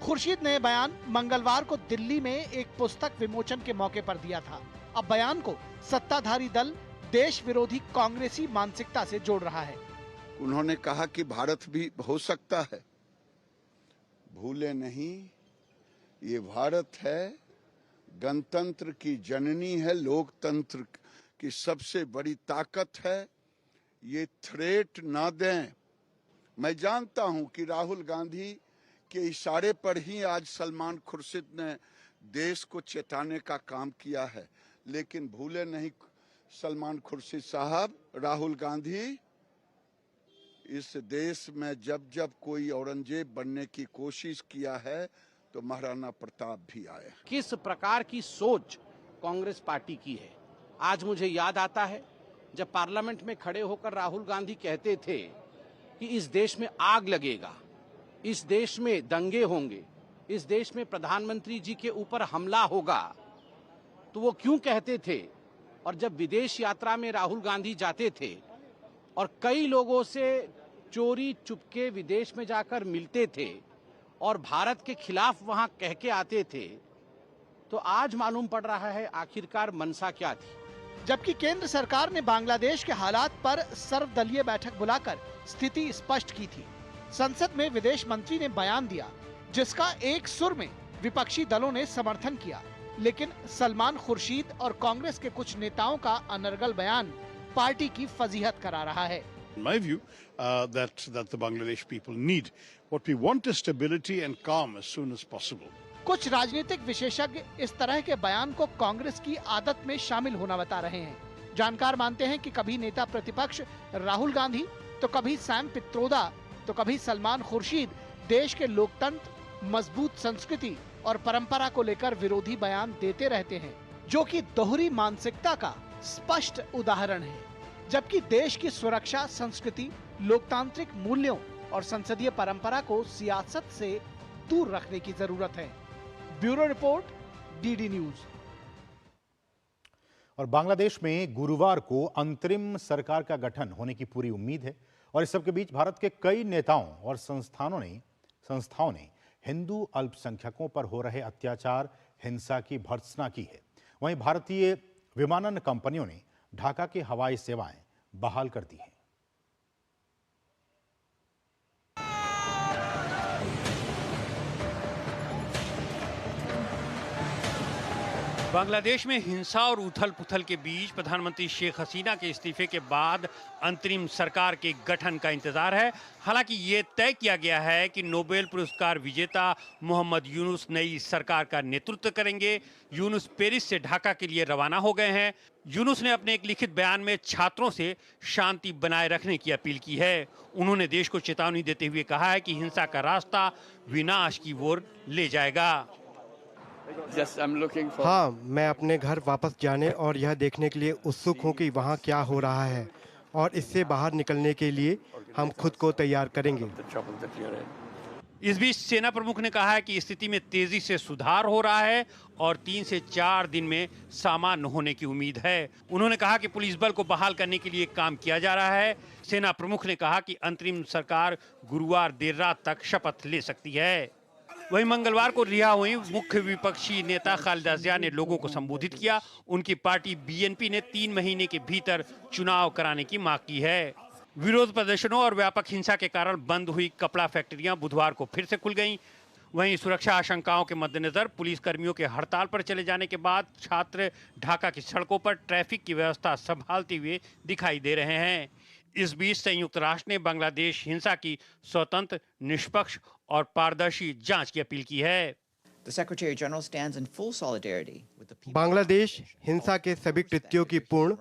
[SPEAKER 3] खुर्शीद ने बयान मंगलवार को दिल्ली में एक पुस्तक विमोचन के मौके पर दिया था। अब बयान को सत्ताधारी दल देश विरोधी कांग्रेसी मानसिकता से जोड़ रहा है।
[SPEAKER 4] उन्होंने कहा कि भारत भी हो सकता है, भूले नहीं ये भारत है, गणतंत्र की जननी है, लोकतंत्र की सबसे बड़ी ताकत है, ये थ्रेट ना दें। मैं जानता हूं कि राहुल गांधी के इशारे पर ही आज सलमान खुर्शीद ने देश को चेताने का काम किया है, लेकिन भूले नहीं सलमान खुर्शीद साहब, राहुल गांधी इस देश में जब जब कोई औरंगजेब बनने की कोशिश किया है तो महाराणा प्रताप भी आए।
[SPEAKER 5] किस प्रकार की सोच कांग्रेस पार्टी की है, आज मुझे याद आता है जब पार्लियामेंट में खड़े होकर राहुल गांधी कहते थे कि इस देश में आग लगेगा, इस देश में दंगे होंगे, इस देश में प्रधानमंत्री जी के ऊपर हमला होगा। तो वो क्यों कहते थे? और जब विदेश यात्रा में राहुल गांधी जाते थे और कई लोगों से चोरी चुपके विदेश में जाकर मिलते थे और भारत के खिलाफ वहां कह के आते थे, तो आज मालूम पड़ रहा है आखिरकार मंशा क्या थी।
[SPEAKER 3] जबकि केंद्र सरकार ने बांग्लादेश के हालात पर सर्वदलीय बैठक बुलाकर स्थिति स्पष्ट की थी। संसद में विदेश मंत्री ने बयान दिया जिसका एक सुर में विपक्षी दलों ने समर्थन किया, लेकिन सलमान खुर्शीद और कांग्रेस के कुछ नेताओं का अनर्गल बयान पार्टी की फजीहत करा रहा है।
[SPEAKER 6] In my view, that the Bangladesh people need. What we want is stability and calm as soon as possible.
[SPEAKER 3] कुछ राजनीतिक विशेषज्ञ इस तरह के बयान को कांग्रेस की आदत में शामिल होना बता रहे हैं। जानकार मानते हैं कि कभी नेता प्रतिपक्ष राहुल गांधी तो कभी सैम पित्रोदा तो कभी सलमान खुर्शीद देश के लोकतंत्र, मजबूत संस्कृति और परंपरा को लेकर विरोधी बयान देते रहते हैं, जो कि दोहरी मानसिकता का स्पष्ट उदाहरण है। जबकि देश की सुरक्षा, संस्कृति, लोकतांत्रिक मूल्यों और संसदीय परंपरा को सियासत से दूर रखने की जरूरत है। Bureau report, DD news.
[SPEAKER 2] और बांग्लादेश में गुरुवार को अंतरिम सरकार का गठन होने की पूरी उम्मीद है और इस सबके बीच भारत के कई नेताओं और संस्थाओं ने हिंदू अल्पसंख्यकों पर हो रहे अत्याचार, हिंसा की भर्त्सना की है। वहीं भारतीय विमानन कंपनियों ने ढाका की हवाई सेवाएं बहाल कर दी हैं।
[SPEAKER 7] बांग्लादेश में हिंसा और उथल पुथल के बीच प्रधानमंत्री शेख हसीना के इस्तीफे के बाद अंतरिम सरकार के गठन का इंतजार है। हालांकि ये तय किया गया है कि नोबेल पुरस्कार विजेता मोहम्मद यूनुस नई सरकार का नेतृत्व करेंगे। यूनुस पेरिस से ढाका के लिए रवाना हो गए हैं। यूनुस ने अपने एक लिखित बयान में छात्रों से शांति बनाए रखने की अपील की है। उन्होंने देश को चेतावनी देते हुए कहा है कि हिंसा का रास्ता विनाश की ओर ले जाएगा।
[SPEAKER 8] हाँ, मैं अपने घर वापस जाने और यह देखने के लिए उत्सुक हूँ कि वहाँ क्या हो रहा है और इससे बाहर निकलने के लिए हम खुद को तैयार करेंगे।
[SPEAKER 7] इस बीच सेना प्रमुख ने कहा है कि स्थिति में तेजी से सुधार हो रहा है और 3 से 4 दिन में सामान्य होने की उम्मीद है। उन्होंने कहा कि पुलिस बल को बहाल करने के लिए काम किया जा रहा है। सेना प्रमुख ने कहा कि अंतरिम सरकार गुरुवार देर रात तक शपथ ले सकती है। वहीं मंगलवार को रिहा हुई मुख्य विपक्षी नेता खालिदा जिया ने लोगों को संबोधित किया। उनकी पार्टी बीएनपी ने 3 महीने के भीतर चुनाव कराने की मांग की है। विरोध प्रदर्शनों और व्यापक हिंसा के कारण बंद हुई कपड़ा फैक्ट्रियां बुधवार को फिर से खुल गईं। वहीं सुरक्षा आशंकाओं के मद्देनजर पुलिस कर्मियों के हड़ताल पर चले जाने के बाद छात्र ढाका की सड़कों पर ट्रैफिक की व्यवस्था संभालते हुए दिखाई दे रहे हैं। इस बीच संयुक्त राष्ट्र ने बांग्लादेश हिंसा की स्वतंत्र, निष्पक्ष और पारदर्शी जांच की अपील की है।
[SPEAKER 8] बांग्लादेश हिंसा के सभी कृत्यों की पूर्ण,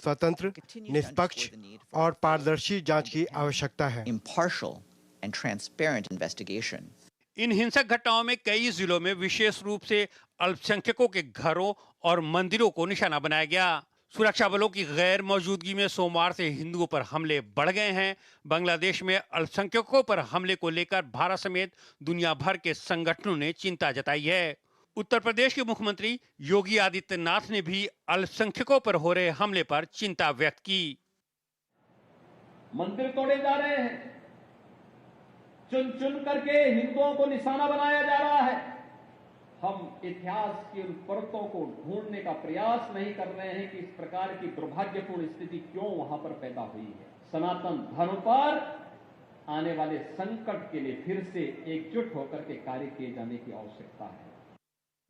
[SPEAKER 8] स्वतंत्र, निष्पक्ष और पारदर्शी जांच की आवश्यकता है।
[SPEAKER 7] इन हिंसक घटनाओं में कई जिलों में विशेष रूप से अल्पसंख्यकों के घरों और मंदिरों को निशाना बनाया गया। सुरक्षा बलों की गैर मौजूदगी में सोमवार से हिंदुओं पर हमले बढ़ गए हैं। बांग्लादेश में अल्पसंख्यकों पर हमले को लेकर भारत समेत दुनिया भर के संगठनों ने चिंता जताई है। उत्तर प्रदेश के मुख्यमंत्री योगी आदित्यनाथ ने भी अल्पसंख्यकों पर हो रहे हमले पर चिंता व्यक्त की।
[SPEAKER 9] मंदिर तोड़े जा रहे हैं, चुन चुन करके हिंदुओं को निशाना बनाया जा रहा है। हम इतिहास की उन परतों को ढूंढने का प्रयास नहीं कर रहे हैं कि इस प्रकार की दुर्भाग्यपूर्ण स्थिति क्यों वहां पर पैदा हुई है। सनातन धर्म पर आने वाले संकट के लिए फिर से एकजुट होकर के कार्य किए जाने की आवश्यकता है।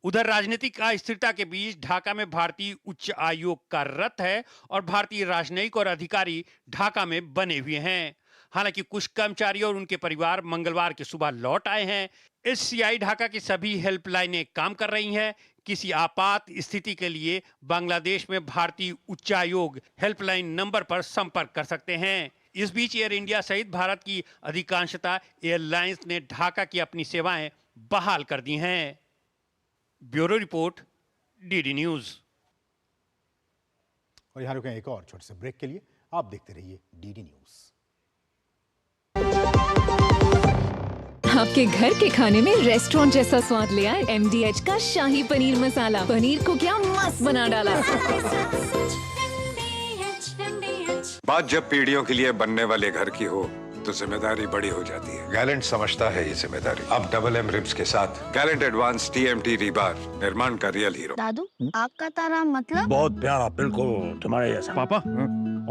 [SPEAKER 7] उधर राजनीतिक अस्थिरता के बीच ढाका में भारतीय उच्च आयोग कार्यरत है और भारतीय राजनयिक और अधिकारी ढाका में बने हुए हैं। हालांकि कुछ कर्मचारी और उनके परिवार मंगलवार की सुबह लौट आए हैं। एचसीआई ढाका की सभी हेल्पलाइनें काम कर रही हैं। किसी आपात स्थिति के लिए बांग्लादेश में भारतीय उच्चायोग हेल्पलाइन नंबर पर संपर्क कर सकते हैं। इस बीच एयर इंडिया सहित भारत की अधिकांशतः एयरलाइंस ने ढाका की अपनी सेवाएं बहाल कर दी हैं। Bureau report, DD news.
[SPEAKER 2] और यहाँ रुकें एक और छोटे से ब्रेक के लिए। आप देखते रहिए डीडी न्यूज।
[SPEAKER 11] आपके घर के खाने में रेस्टोरेंट जैसा स्वाद ले आए MDH का शाही पनीर मसाला। पनीर को क्या मस्त बना डाला।
[SPEAKER 24] बात जब पीढ़ियों के लिए बनने वाले घर की हो तो जिम्मेदारी बड़ी हो जाती है। गैलेंट समझता है ये जिम्मेदारी। अब डबल M रिब्स के साथ गैलेंट एडवांस TMT रीबार, निर्माण का रियल हीरो।
[SPEAKER 12] दादू, आग का तारा मतलब?
[SPEAKER 14] बहुत प्यारा, बिल्कुल तुम्हारे जैसा। पापा,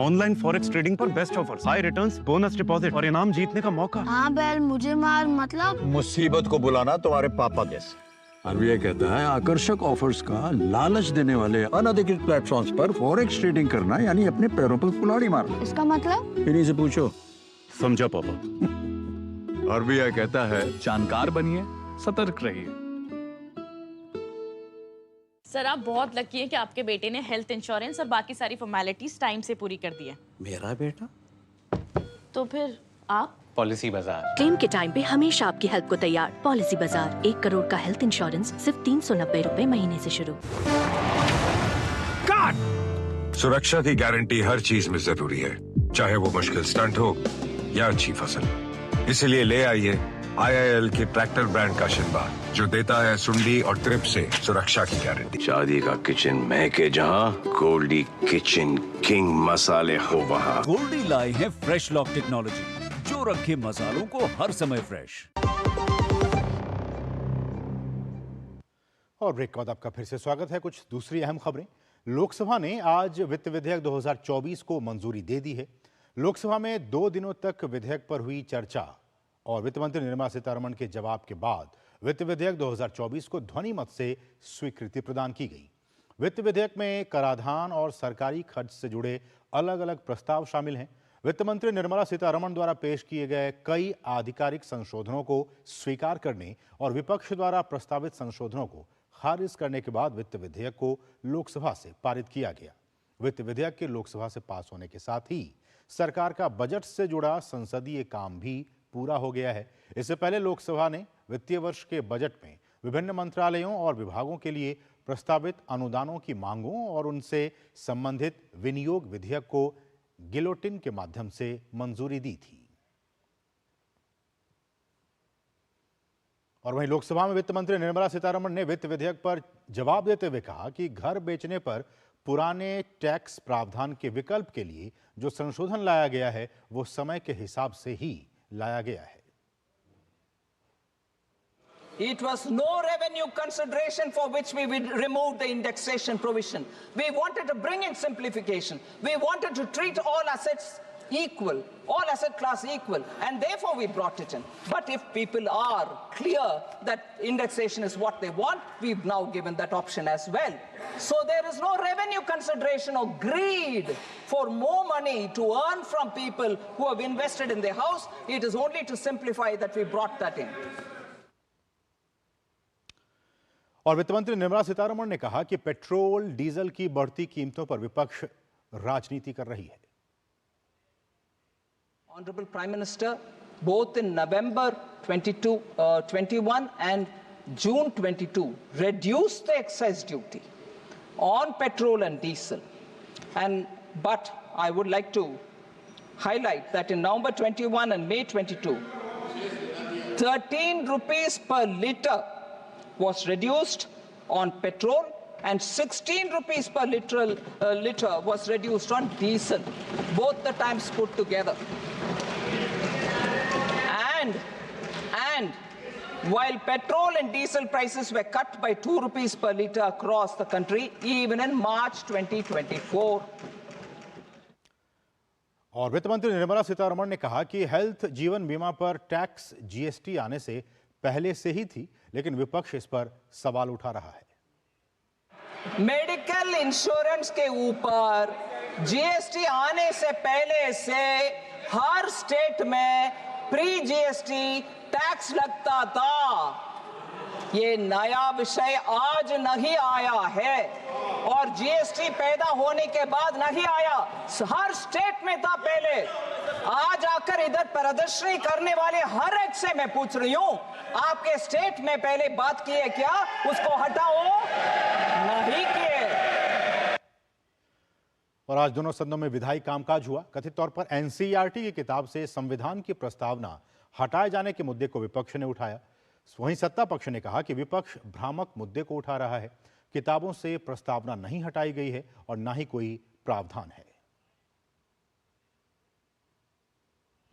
[SPEAKER 14] ऑनलाइन फॉरेक्स ट्रेडिंग पर best offers, high returns, bonus deposit और इनाम जीतने का मौका।
[SPEAKER 12] हाँ बैल, मुझे मार मतलब?
[SPEAKER 23] मुसीबत को बुलाना तुम्हारे पापा जैसे।
[SPEAKER 15] आरबीआई कहता है आकर्षक ऑफर्स का लालच देने वाले अनधिकृत प्लेटफॉर्म्स पर फॉरेक्स ट्रेडिंग करना यानी अपने पैरों पर कुल्हाड़ी मारना।
[SPEAKER 12] इसका मतलब?
[SPEAKER 15] इन्हीं से पूछो। समझा पापा।
[SPEAKER 23] आरबीआई कहता है
[SPEAKER 14] जानकार बनिए, सतर्क रहिए।
[SPEAKER 16] सर, आप बहुत लकी हैं कि आपके बेटे ने हेल्थ इंश्योरेंस और बाकी सारी फॉर्मेलिटीज टाइम से पूरी कर दी है।
[SPEAKER 15] मेरा बेटा?
[SPEAKER 16] तो फिर आप?
[SPEAKER 17] पॉलिसी बाजार।
[SPEAKER 18] क्लेम के टाइम पे हमेशा आपकी हेल्प को तैयार। पॉलिसी बाजार, 1 करोड़ का हेल्थ इंश्योरेंस सिर्फ 390 रुपए महीने से शुरू।
[SPEAKER 24] सुरक्षा की गारंटी हर चीज में जरूरी है, चाहे वो मुश्किल स्टंट हो या अच्छी फसल। इसलिए ले आइए IIL के ट्रैक्टर ब्रांड का शिनबार, जो देता है सुंडी और ट्रिप से सुरक्षा की गारंटी।
[SPEAKER 13] शादी का किचन महके जहां, गोल्डी किचन किंग मसाले हो वहां।
[SPEAKER 28] गोल्डी लाए हैं फ्रेश लॉक टेक्नोलॉजी, जो रखे मसालों को हर समय फ्रेश।
[SPEAKER 2] और ब्रेक के बाद आपका फिर से स्वागत है। कुछ दूसरी अहम खबरें। लोकसभा ने आज वित्त विधेयक 2024 को मंजूरी दे दी है। लोकसभा में 2 दिनों तक विधेयक पर हुई चर्चा और वित्त मंत्री निर्मला सीतारमण के जवाब के बाद वित्त विधेयक 2024 को ध्वनि मत से स्वीकृति प्रदान की गई। वित्त विधेयक में कराधान और सरकारी खर्च से जुड़े अलग अलग प्रस्ताव शामिल हैं। वित्त मंत्री निर्मला सीतारमण द्वारा पेश किए गए कई आधिकारिक संशोधनों को स्वीकार करने और विपक्ष द्वारा प्रस्तावित संशोधनों को खारिज करने के बाद वित्त विधेयक को लोकसभा से पारित किया गया। वित्त विधेयक के लोकसभा से पास होने के साथ ही सरकार का बजट से जुड़ा संसदीय काम भी पूरा हो गया है। इससे पहले लोकसभा ने वित्तीय वर्ष के बजट में विभिन्न मंत्रालयों और विभागों के लिए प्रस्तावित अनुदानों की मांगों और उनसे संबंधित विनियोग विधेयक को गिलोटिन के माध्यम से मंजूरी दी थी। और वहीं लोकसभा में वित्त मंत्री निर्मला सीतारमण ने वित्त विधेयक पर जवाब देते हुए कहा कि घर बेचने पर पुराने टैक्स प्रावधान के विकल्प के लिए जो संशोधन लाया गया है वो समय के हिसाब से ही लाया गया है।
[SPEAKER 10] It was no revenue consideration for which we removed the indexation provision. We wanted to bring in simplification. We wanted to treat all assets equal, all asset class equal, and therefore we brought it in. But if people are clear that indexation is what they want, we've now given that option as well. So there is no revenue consideration or greed for more money to earn from people who have invested in their house. It is only to simplify that we brought that in.
[SPEAKER 2] और वित्त मंत्री निर्मला सीतारमण ने कहा कि petrol diesel की बढ़ती कीमतों पर विपक्ष राजनीति कर रही है।
[SPEAKER 10] Honorable Prime Minister, both in November 21 and June 22, reduced the excise duty on petrol and diesel. But I would like to highlight that in November 21 and May 22, 13 rupees per litre was reduced on petrol and 16 rupees per litre was reduced on diesel, both the times put together. And while petrol and diesel prices were cut by 2 rupees per litre across the country, even in March 2024.
[SPEAKER 2] और वित्त मंत्री निर्मला सीतारमण ने कहा कि health जीवन बीमा पर tax GST आने से पहले से ही थी, लेकिन विपक्ष इस पर सवाल उठा रहा है।
[SPEAKER 10] मेडिकल इंश्योरेंस के ऊपर जीएसटी आने से पहले से हर स्टेट में प्री जीएसटी टैक्स लगता था। ये नया विषय आज नहीं आया है और जीएसटी पैदा होने के बाद नहीं आया, हर स्टेट में था पहले। आज आकर इधर प्रदर्शनी करने वाले हर एक से मैं पूछ रही हूं, आपके स्टेट में पहले बात की है क्या? उसको हटाओ, नहीं किए।
[SPEAKER 2] और आज दोनों सदनों में विधायी कामकाज हुआ। कथित तौर पर एनसीईआरटी की किताब से संविधान की प्रस्तावना हटाए जाने के मुद्दे को विपक्ष ने उठाया। वहीं सत्ता पक्ष ने कहा कि विपक्ष भ्रामक मुद्दे को उठा रहा है। किताबों से प्रस्तावना नहीं हटाई गई है और ना ही कोई प्रावधान है।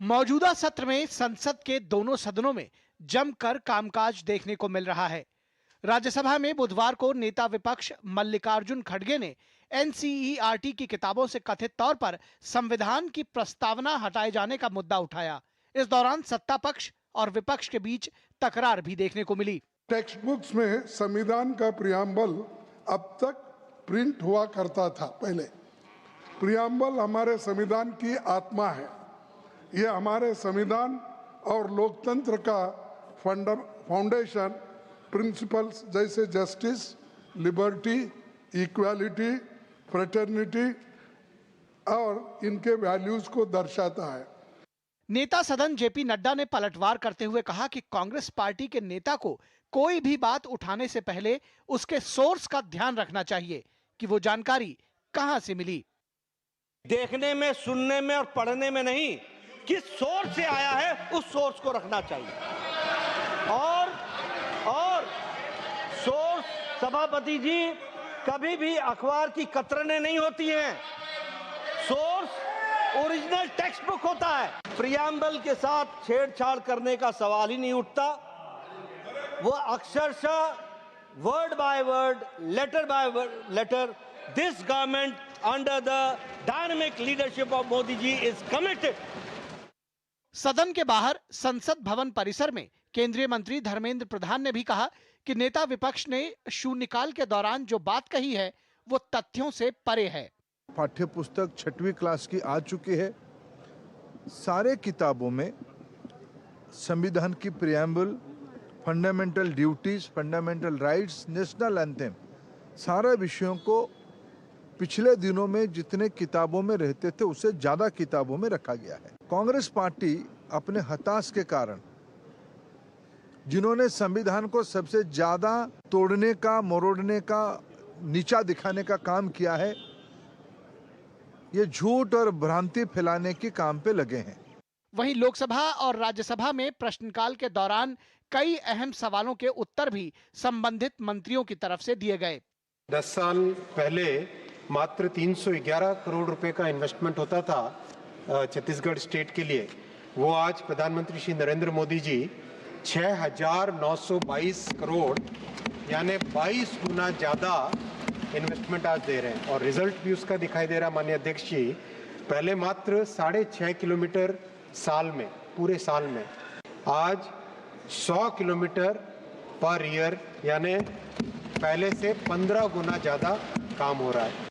[SPEAKER 3] मौजूदा सत्र में संसद के दोनों सदनों में जमकर कामकाज देखने को मिल रहा है। राज्यसभा में बुधवार को नेता विपक्ष मल्लिकार्जुन खड़गे ने एनसीईआरटी की किताबों से कथित तौर पर संविधान की प्रस्तावना हटाए जाने का मुद्दा उठाया। इस दौरान सत्ता पक्ष और विपक्ष के बीच तकरार भी देखने को मिली।
[SPEAKER 17] टेक्स्ट बुक्स में संविधान का प्रियम्बल अब तक प्रिंट हुआ करता था। पहले प्रियम्बल हमारे संविधान की आत्मा है। ये हमारे संविधान और लोकतंत्र का फाउंडेशन प्रिंसिपल्स जैसे जस्टिस, लिबर्टी, इक्वालिटी, फ्रेटर्निटी और इनके वैल्यूज को दर्शाता है।
[SPEAKER 3] नेता सदन जेपी नड्डा ने पलटवार करते हुए कहा कि कांग्रेस पार्टी के नेता को कोई भी बात उठाने से पहले उसके सोर्स का ध्यान रखना चाहिए कि वो जानकारी कहां से मिली।
[SPEAKER 19] देखने में, सुनने में और पढ़ने में नहीं, किस सोर्स से आया है उस सोर्स को रखना चाहिए। और सोर्स, सभापति जी, कभी भी अखबार की कतरने नहीं होती हैं। सोर्स ओरिजिनल टेक्स्ट बुक होता है। प्रियम्बल के साथ छेड़छाड़ करने का सवाल ही नहीं उठता। वो अक्षरशः word by word, letter by letter, this government under the dynamic leadership of Modi ji is committed.
[SPEAKER 3] सदन के बाहर संसद भवन परिसर में केंद्रीय मंत्री धर्मेंद्र प्रधान ने भी कहा कि नेता विपक्ष ने शून्यकाल के दौरान जो बात कही है वो तथ्यों से परे है।
[SPEAKER 20] पाठ्य पुस्तक 6वीं क्लास की आ चुकी है। सारे किताबों में संविधान की preamble, fundamental duties, fundamental rights, national anthem, सारे विषयों को पिछले दिनों में जितने किताबों में रहते थे उससे ज्यादा किताबों में रखा गया है। कांग्रेस पार्टी अपने हताश के कारण, जिन्होंने संविधान को सबसे ज्यादा तोड़ने का, मरोड़ने का, नीचा दिखाने का काम किया है, ये झूठ और भ्रांति फैलाने के काम पे लगे हैं।
[SPEAKER 3] वहीं लोकसभा और राज्यसभा में प्रश्नकाल के दौरान कई अहम सवालों के उत्तर भी संबंधित मंत्रियों की तरफ से दिए गए।
[SPEAKER 21] 10 साल पहले मात्र 311 करोड़ रुपए का इन्वेस्टमेंट होता था छत्तीसगढ़ स्टेट के लिए। वो आज प्रधानमंत्री श्री नरेंद्र मोदी जी 6,922 करोड़ यानी 22 गुना ज़्यादा इन्वेस्टमेंट आज दे रहे हैं। और रिजल्ट भी उसका दिखाई दे रहा है माननीय अध्यक्ष जी। पहले मात्र 6.5 किलोमीटर साल में, पूरे साल में, आज 100 किलोमीटर पर ईयर यानी पहले से 15 गुना ज़्यादा काम हो रहा है।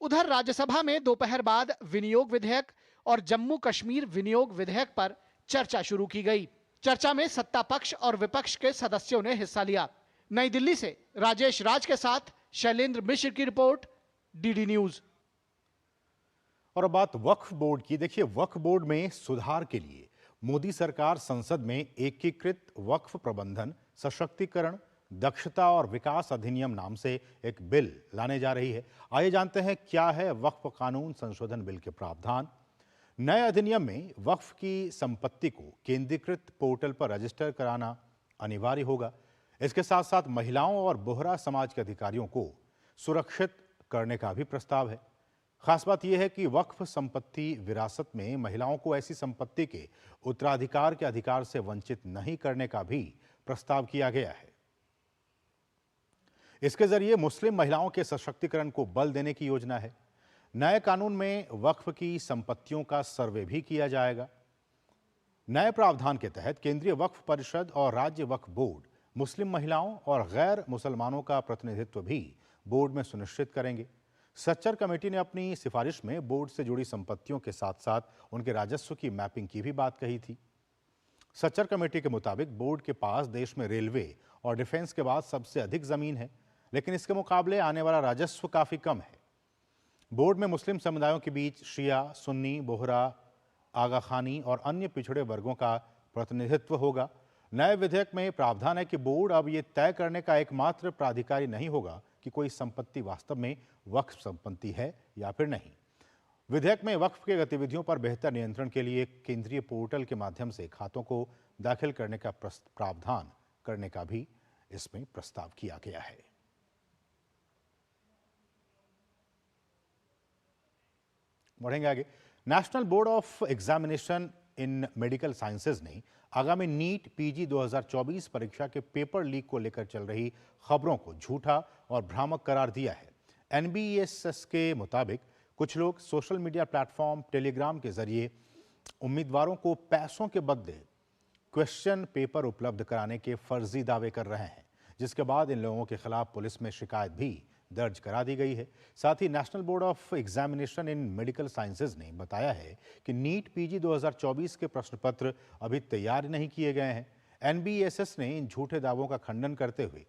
[SPEAKER 3] उधर राज्यसभा में दोपहर बाद विनियोग विधेयक और जम्मू कश्मीर विनियोग विधेयक पर चर्चा शुरू की गई। चर्चा में सत्ता पक्ष और विपक्ष के सदस्यों ने हिस्सा लिया। नई दिल्ली से राजेश राज के साथ शैलेंद्र मिश्र की रिपोर्ट, डीडी न्यूज।
[SPEAKER 2] और अब बात वक्फ बोर्ड की। देखिए, वक्फ बोर्ड में सुधार के लिए मोदी सरकार संसद में एकीकृत वक्फ प्रबंधन, सशक्तिकरण, दक्षता और विकास अधिनियम नाम से एक बिल लाने जा रही है। आइए जानते हैं क्या है वक्फ कानून संशोधन बिल के प्रावधान। नए अधिनियम में वक्फ की संपत्ति को केंद्रीकृत पोर्टल पर रजिस्टर कराना अनिवार्य होगा। इसके साथ साथ महिलाओं और बोहरा समाज के अधिकारियों को सुरक्षित करने का भी प्रस्ताव है। खास बात यह है कि वक्फ संपत्ति विरासत में महिलाओं को ऐसी संपत्ति के उत्तराधिकार के अधिकार से वंचित नहीं करने का भी प्रस्ताव किया गया है। इसके जरिए मुस्लिम महिलाओं के सशक्तिकरण को बल देने की योजना है। नए कानून में वक्फ की संपत्तियों का सर्वे भी किया जाएगा। नए प्रावधान के तहत केंद्रीय वक्फ परिषद और राज्य वक्फ बोर्ड मुस्लिम महिलाओं और गैर मुसलमानों का प्रतिनिधित्व भी बोर्ड में सुनिश्चित करेंगे। सच्चर कमेटी ने अपनी सिफारिश में बोर्ड से जुड़ी संपत्तियों के साथ साथ उनके राजस्व की मैपिंग की भी बात कही थी। सच्चर कमेटी के मुताबिक बोर्ड के पास देश में रेलवे और डिफेंस के बाद सबसे अधिक जमीन है, लेकिन इसके मुकाबले आने वाला राजस्व काफी कम है। बोर्ड में मुस्लिम समुदायों के बीच शिया, सुन्नी, बोहरा, आगा खानी और अन्य पिछड़े वर्गों का प्रतिनिधित्व होगा। नए विधेयक में प्रावधान है कि बोर्ड अब ये तय करने का एकमात्र प्राधिकारी नहीं होगा कि कोई संपत्ति वास्तव में वक्फ संपत्ति है या फिर नहीं। विधेयक में वक्फ की गतिविधियों पर बेहतर नियंत्रण के लिए केंद्रीय पोर्टल के माध्यम से खातों को दाखिल करने का प्रावधान करने का भी इसमें प्रस्ताव किया गया है। बढ़ेंगे आगे। National Board of Examination in Medical Sciences ने आगामी नीट पीजी 2024 परीक्षा के पेपर लीक को लेकर चल रही खबरों को झूठा और भ्रामक करार दिया है। एनबीएसएस के मुताबिक कुछ लोग सोशल मीडिया प्लेटफॉर्म टेलीग्राम के जरिए उम्मीदवारों को पैसों के बदले क्वेश्चन पेपर उपलब्ध कराने के फर्जी दावे कर रहे हैं, जिसके बाद इन लोगों के खिलाफ पुलिस में शिकायत भी दर्ज करा दी गई है। साथ ही National Board of Examination in Medical Sciences ने बताया है कि नीट पीजी 2024 के प्रश्न पत्र अभी तैयार नहीं किए गए हैं। एनबीएसएस ने इन झूठे दावों का खंडन करते हुए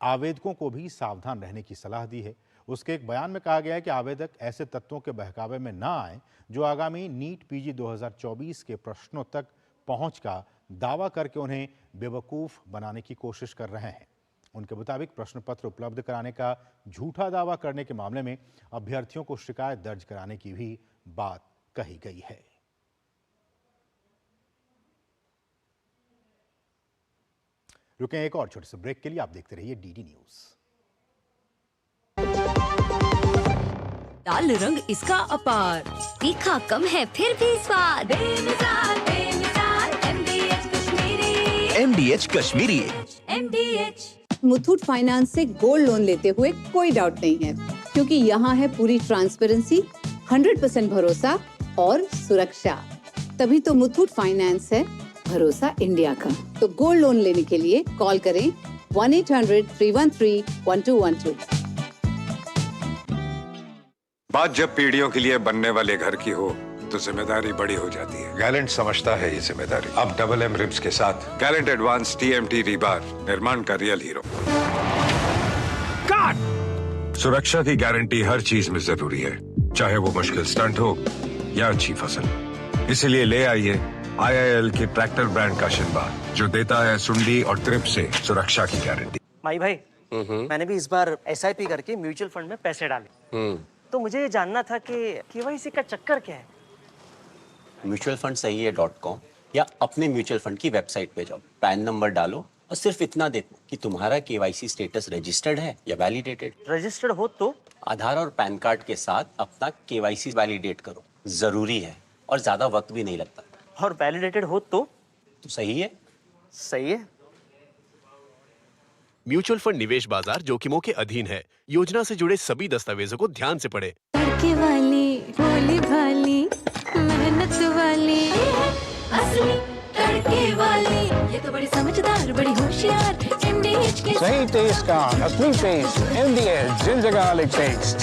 [SPEAKER 2] आवेदकों को भी सावधान रहने की सलाह दी है। उसके एक बयान में कहा गया है कि आवेदक ऐसे तत्वों के बहकावे में ना आए जो आगामी नीट पीजी 2024 के प्रश्नों तक पहुंच का दावा करके उन्हें बेवकूफ बनाने की कोशिश कर रहे हैं। उनके मुताबिक प्रश्न पत्र उपलब्ध कराने का झूठा दावा करने के मामले में अभ्यर्थियों को शिकायत दर्ज कराने की भी बात कही गई है। रुकें एक और छोटे से ब्रेक के लिए। आप देखते रहिए डीडी न्यूज।
[SPEAKER 1] लाल रंग इसका अपार,
[SPEAKER 11] तीखा कम है फिर भी स्वाद।
[SPEAKER 1] बेमिसाल बेमिसाल MDH Kashmiri.
[SPEAKER 4] MDH Kashmiri.
[SPEAKER 1] MDH।
[SPEAKER 5] Muthoot finance से गोल्ड लोन लेते हुए कोई डाउट नहीं है, क्योंकि यहाँ है पूरी ट्रांसपेरेंसी, 100% भरोसा और सुरक्षा। तभी तो मुथूट फाइनेंस है भरोसा इंडिया का। तो गोल्ड लोन लेने के लिए कॉल करें 1-800-313-1212।
[SPEAKER 24] बात जब पीढ़ियों के लिए बनने वाले घर की हो तो जिम्मेदारी बड़ी हो जाती है। गैलेंट समझता है ये जिम्मेदारी। अब डबल M रिब्स के साथ गैलेंट एडवांस TMT रीबार, निर्माण का रियल हीरो। सुरक्षा की गारंटी हर चीज में जरूरी है, चाहे वो मुश्किल स्टंट हो या अच्छी फसल। इसलिए ले आइए IIL के ट्रैक्टर ब्रांड का शिनबार, जो देता है सुंडी और ट्रिप से सुरक्षा की गारंटी।
[SPEAKER 6] भाई मैंने भी इस बार SIP करके म्यूचुअल फंड में पैसे डाले, तो मुझे ये जानना था कि KYC का चक्कर क्या है।
[SPEAKER 22] म्यूचुअल फंड सही है .com या अपने म्यूचुअल फंड की वेबसाइट पे जाओ, पैन नंबर डालो और सिर्फ इतना देखो कि तुम्हारा KYC स्टेटस रजिस्टर्ड है या वैलिडेटेड।
[SPEAKER 6] रजिस्टर्ड हो तो
[SPEAKER 22] आधार और पैन कार्ड के साथ अपना KYC वैलिडेट करो, जरूरी है और ज्यादा वक्त भी नहीं लगता।
[SPEAKER 6] और वैलिडेटेड हो तो
[SPEAKER 22] सही है।
[SPEAKER 6] सही है।
[SPEAKER 4] म्यूचुअल फंड निवेश बाजार जोखिमों के अधीन है। योजना से जुड़े सभी दस्तावेजों को ध्यान से पढ़ें।
[SPEAKER 1] तड़के वाली, भोली भाली, मेहनत वाली, असली तड़के वाली, ये तो बड़ी समझदार, बड़ी होशियार, MDH के
[SPEAKER 7] सही टेस्ट का असली test, MDH ginger garlic paste.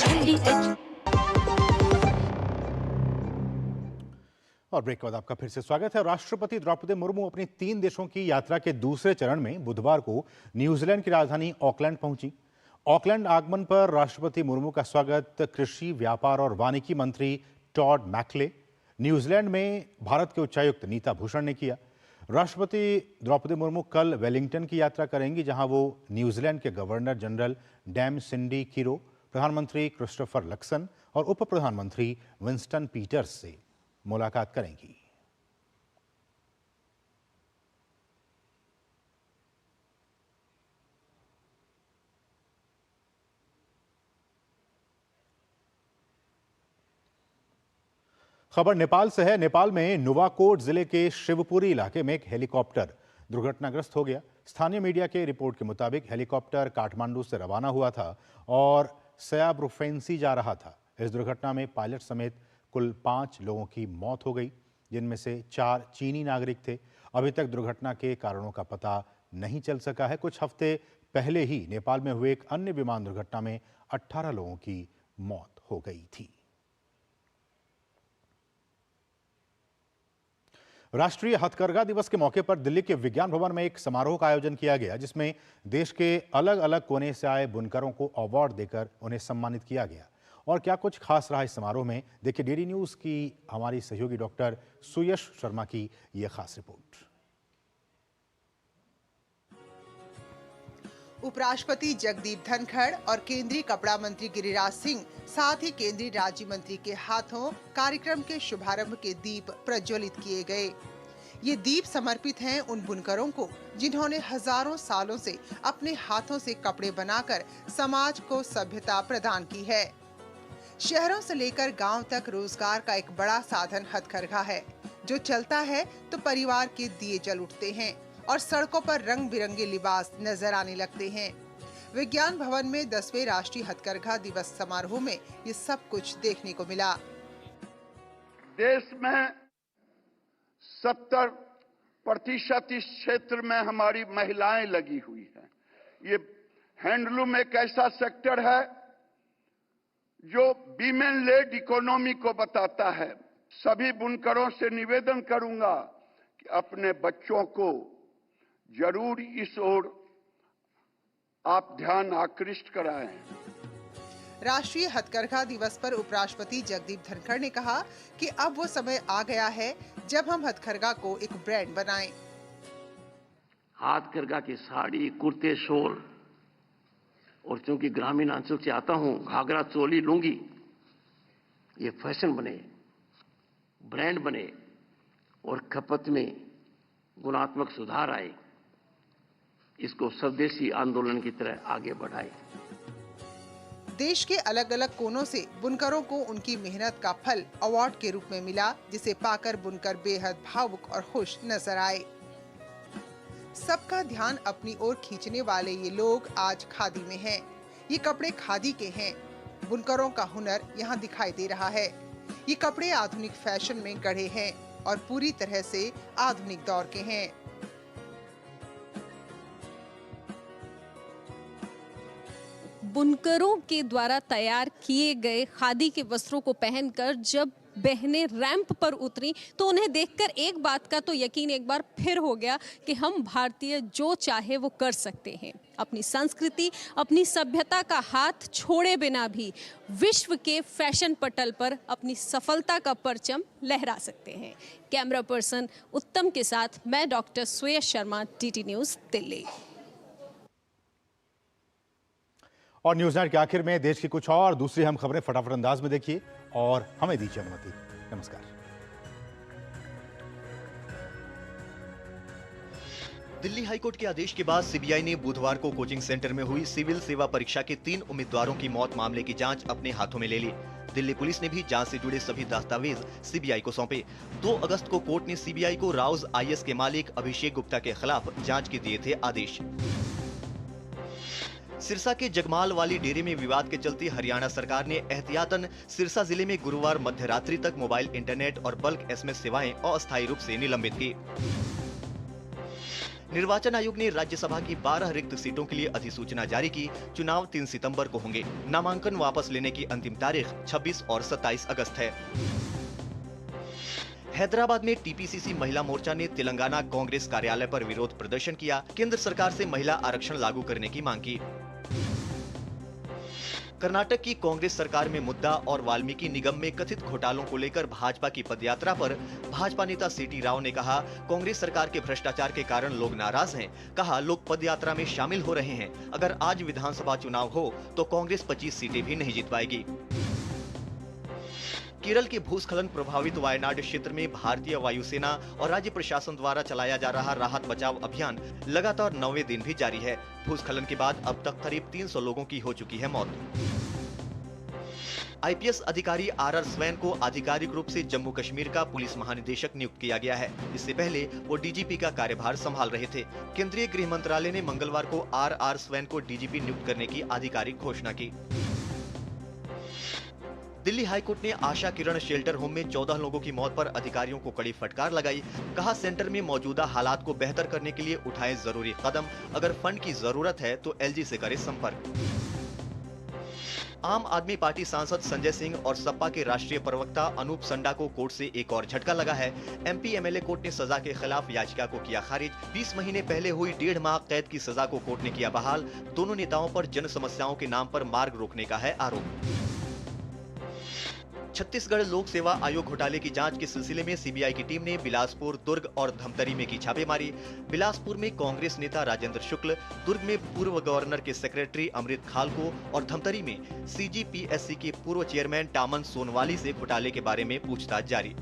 [SPEAKER 2] और ब्रेक के बाद आपका फिर से स्वागत है। राष्ट्रपति द्रौपदी मुर्मू अपनी 3 देशों की यात्रा के दूसरे चरण में बुधवार को न्यूजीलैंड की राजधानी ऑकलैंड पहुंची। ऑकलैंड आगमन पर राष्ट्रपति मुर्मू का स्वागत कृषि, व्यापार और वानिकी मंत्री टॉड मैकले, न्यूजीलैंड में भारत के उच्चायुक्त नीता भूषण ने किया। राष्ट्रपति द्रौपदी मुर्मू कल वेलिंगटन की यात्रा करेंगी, जहां वो न्यूजीलैंड के गवर्नर जनरल डैम सिंडी किरो, प्रधानमंत्री क्रिस्टोफर लक्सन और उप प्रधानमंत्री विंस्टन पीटर्स से मुलाकात करेंगी। खबर नेपाल से है। नेपाल में नुवाकोट जिले के शिवपुरी इलाके में एक हेलीकॉप्टर दुर्घटनाग्रस्त हो गया। स्थानीय मीडिया के रिपोर्ट के मुताबिक हेलीकॉप्टर काठमांडू से रवाना हुआ था और सयाब्रुफेंसी जा रहा था। इस दुर्घटना में पायलट समेत कुल 5 लोगों की मौत हो गई, जिनमें से 4 चीनी नागरिक थे। अभी तक दुर्घटना के कारणों का पता नहीं चल सका है। कुछ हफ्ते पहले ही नेपाल में हुए एक अन्य विमान दुर्घटना में 18 लोगों की मौत हो गई थी। राष्ट्रीय हथकरघा दिवस के मौके पर दिल्ली के विज्ञान भवन में एक समारोह का आयोजन किया गया, जिसमें देश के अलग अलग कोने से आए बुनकरों को अवार्ड देकर उन्हें सम्मानित किया गया। और क्या कुछ खास रहा इस समारोह में, देखिए डीडी न्यूज की हमारी सहयोगी डॉक्टर सुयश शर्मा की यह खास रिपोर्ट।
[SPEAKER 8] उपराष्ट्रपति जगदीप धनखड़ और केंद्रीय कपड़ा मंत्री गिरिराज सिंह, साथ ही केंद्रीय राज्य मंत्री के हाथों कार्यक्रम के शुभारंभ के दीप प्रज्वलित किए गए। ये दीप समर्पित हैं उन बुनकरों को जिन्होंने हजारों सालों से अपने हाथों से कपड़े बनाकर समाज को सभ्यता प्रदान की है। शहरों से लेकर गांव तक रोजगार का एक बड़ा साधन हथकरघा है। जो चलता है तो परिवार के दिए जल उठते हैं और सड़कों पर रंग बिरंगे लिबास नजर आने लगते हैं। विज्ञान भवन में 10वें राष्ट्रीय हथकरघा दिवस समारोह में ये सब कुछ देखने को मिला।
[SPEAKER 9] देश में 70% इस क्षेत्र में हमारी महिलाएं लगी हुई हैं। ये हैंडलूम एक ऐसा सेक्टर है जो वीमेन लेड इकोनॉमी को बताता है। सभी बुनकरों से निवेदन करूंगा कि अपने बच्चों को जरूर इस ओर आप ध्यान आकृष्ट कराएं।
[SPEAKER 8] राष्ट्रीय हथकरघा दिवस पर उपराष्ट्रपति जगदीप धनखड़ ने कहा कि अब वो समय आ गया है जब हम हथकरघा को एक ब्रांड बनाएं।
[SPEAKER 12] हथकरघा की साड़ी, कुर्ते, शॉल और चूंकि ग्रामीण अंचल से आता हूं, घाघरा, चोली, लुंगी, ये फैशन बने, ब्रांड बने और खपत में गुणात्मक सुधार आए। इसको स्वदेशी आंदोलन की तरह आगे बढ़ाए।
[SPEAKER 8] देश के अलग अलग कोनों से बुनकरों को उनकी मेहनत का फल अवार्ड के रूप में मिला, जिसे पाकर बुनकर बेहद भावुक और खुश नजर आए। सबका ध्यान अपनी ओर खींचने वाले ये लोग आज खादी में हैं। ये कपड़े खादी के हैं। बुनकरों का हुनर यहाँ दिखाई दे रहा है। ये कपड़े आधुनिक फैशन में गढ़े हैं और पूरी तरह से आधुनिक दौर के हैं।
[SPEAKER 25] बुनकरों के द्वारा तैयार किए गए खादी के वस्त्रों को पहनकर जब बहनें रैंप पर उतरी तो उन्हें देखकर एक बात का तो यकीन एक बार फिर हो गया कि हम भारतीय जो चाहे वो कर सकते हैं। अपनी संस्कृति, अपनी सभ्यता का हाथ छोड़े बिना भी विश्व के फैशन पटल पर अपनी सफलता का परचम लहरा सकते हैं। कैमरा पर्सन उत्तम के साथ मैं डॉक्टर सुयश शर्मा, डीडी न्यूज़, दिल्ली।
[SPEAKER 2] और न्यूज़ नाइट के आखिर में देश की कुछ और दूसरी हम खबरें फटाफट अंदाज में देखिए और हमें दीजिए अनुमति। नमस्कार।
[SPEAKER 26] दिल्ली हाईकोर्ट के आदेश के बाद सीबीआई ने बुधवार को कोचिंग सेंटर में हुई सिविल सेवा परीक्षा के 3 उम्मीदवारों की मौत मामले की जांच अपने हाथों में ले ली। दिल्ली पुलिस ने भी जांच से जुड़े सभी दस्तावेज सीबीआई को सौंपे। 2 अगस्त को कोर्ट ने सीबीआई को राउज आईएएस के मालिक अभिषेक गुप्ता के खिलाफ जांच के दिए थे आदेश। सिरसा के जगमाल वाली डेरे में विवाद के चलते हरियाणा सरकार ने एहतियातन सिरसा जिले में गुरुवार मध्य रात्रि तक मोबाइल इंटरनेट और बल्क एसएमएस सेवाएं अस्थायी रूप से निलंबित की। निर्वाचन आयोग ने राज्यसभा की 12 रिक्त सीटों के लिए अधिसूचना जारी की। चुनाव 3 सितंबर को होंगे। नामांकन वापस लेने की अंतिम तारीख 26 और 27 अगस्त है। हैदराबाद में टीपीसीसी महिला मोर्चा ने तेलंगाना कांग्रेस कार्यालय पर विरोध प्रदर्शन किया। केंद्र सरकार से महिला आरक्षण लागू करने की मांग की। कर्नाटक की कांग्रेस सरकार में मुद्दा और वाल्मीकि निगम में कथित घोटालों को लेकर भाजपा की पदयात्रा पर भाजपा नेता सीटी राव ने कहा, कांग्रेस सरकार के भ्रष्टाचार के कारण लोग नाराज हैं। कहा, लोग पदयात्रा में शामिल हो रहे हैं। अगर आज विधानसभा चुनाव हो तो कांग्रेस 25 सीटें भी नहीं जीत पाएगी। केरल के भूस्खलन प्रभावित वायनाड क्षेत्र में भारतीय वायुसेना और राज्य प्रशासन द्वारा चलाया जा रहा राहत बचाव अभियान लगातार 9वें दिन भी जारी है। भूस्खलन के बाद अब तक करीब 300 लोगों की हो चुकी है मौत। आईपीएस अधिकारी आरआर स्वैन को आधिकारिक रूप से जम्मू कश्मीर का पुलिस महानिदेशक नियुक्त किया गया है। इससे पहले वो डीजीपी का कार्यभार संभाल रहे थे। केंद्रीय गृह मंत्रालय ने मंगलवार को आरआर स्वैन को डीजीपी नियुक्त करने की आधिकारिक घोषणा की। दिल्ली हाईकोर्ट ने आशा किरण शेल्टर होम में 14 लोगों की मौत पर अधिकारियों को कड़ी फटकार लगाई। कहा, सेंटर में मौजूदा हालात को बेहतर करने के लिए उठाएं जरूरी कदम। अगर फंड की जरूरत है तो एलजी से करें संपर्क। आम आदमी पार्टी सांसद संजय सिंह और सपा के राष्ट्रीय प्रवक्ता अनूप संडा को कोर्ट से एक और झटका लगा है। एमपी एमएलए कोर्ट ने सजा के खिलाफ याचिका को किया खारिज। 20 महीने पहले हुई 1.5 माह कैद की सजा को कोर्ट ने किया बहाल। दोनों नेताओं पर जन समस्याओं के नाम पर मार्ग रोकने का है आरोप। छत्तीसगढ़ लोक सेवा आयोग घोटाले की जांच के सिलसिले में सीबीआई की टीम ने बिलासपुर, दुर्ग और धमतरी में की छापेमारी। बिलासपुर में कांग्रेस नेता राजेंद्र शुक्ल, दुर्ग में पूर्व गवर्नर के सेक्रेटरी अमृत खालको और धमतरी में सीजीपीएससी के पूर्व चेयरमैन टामन सोनवाली से घोटाले के बारे में पूछताछ जारी।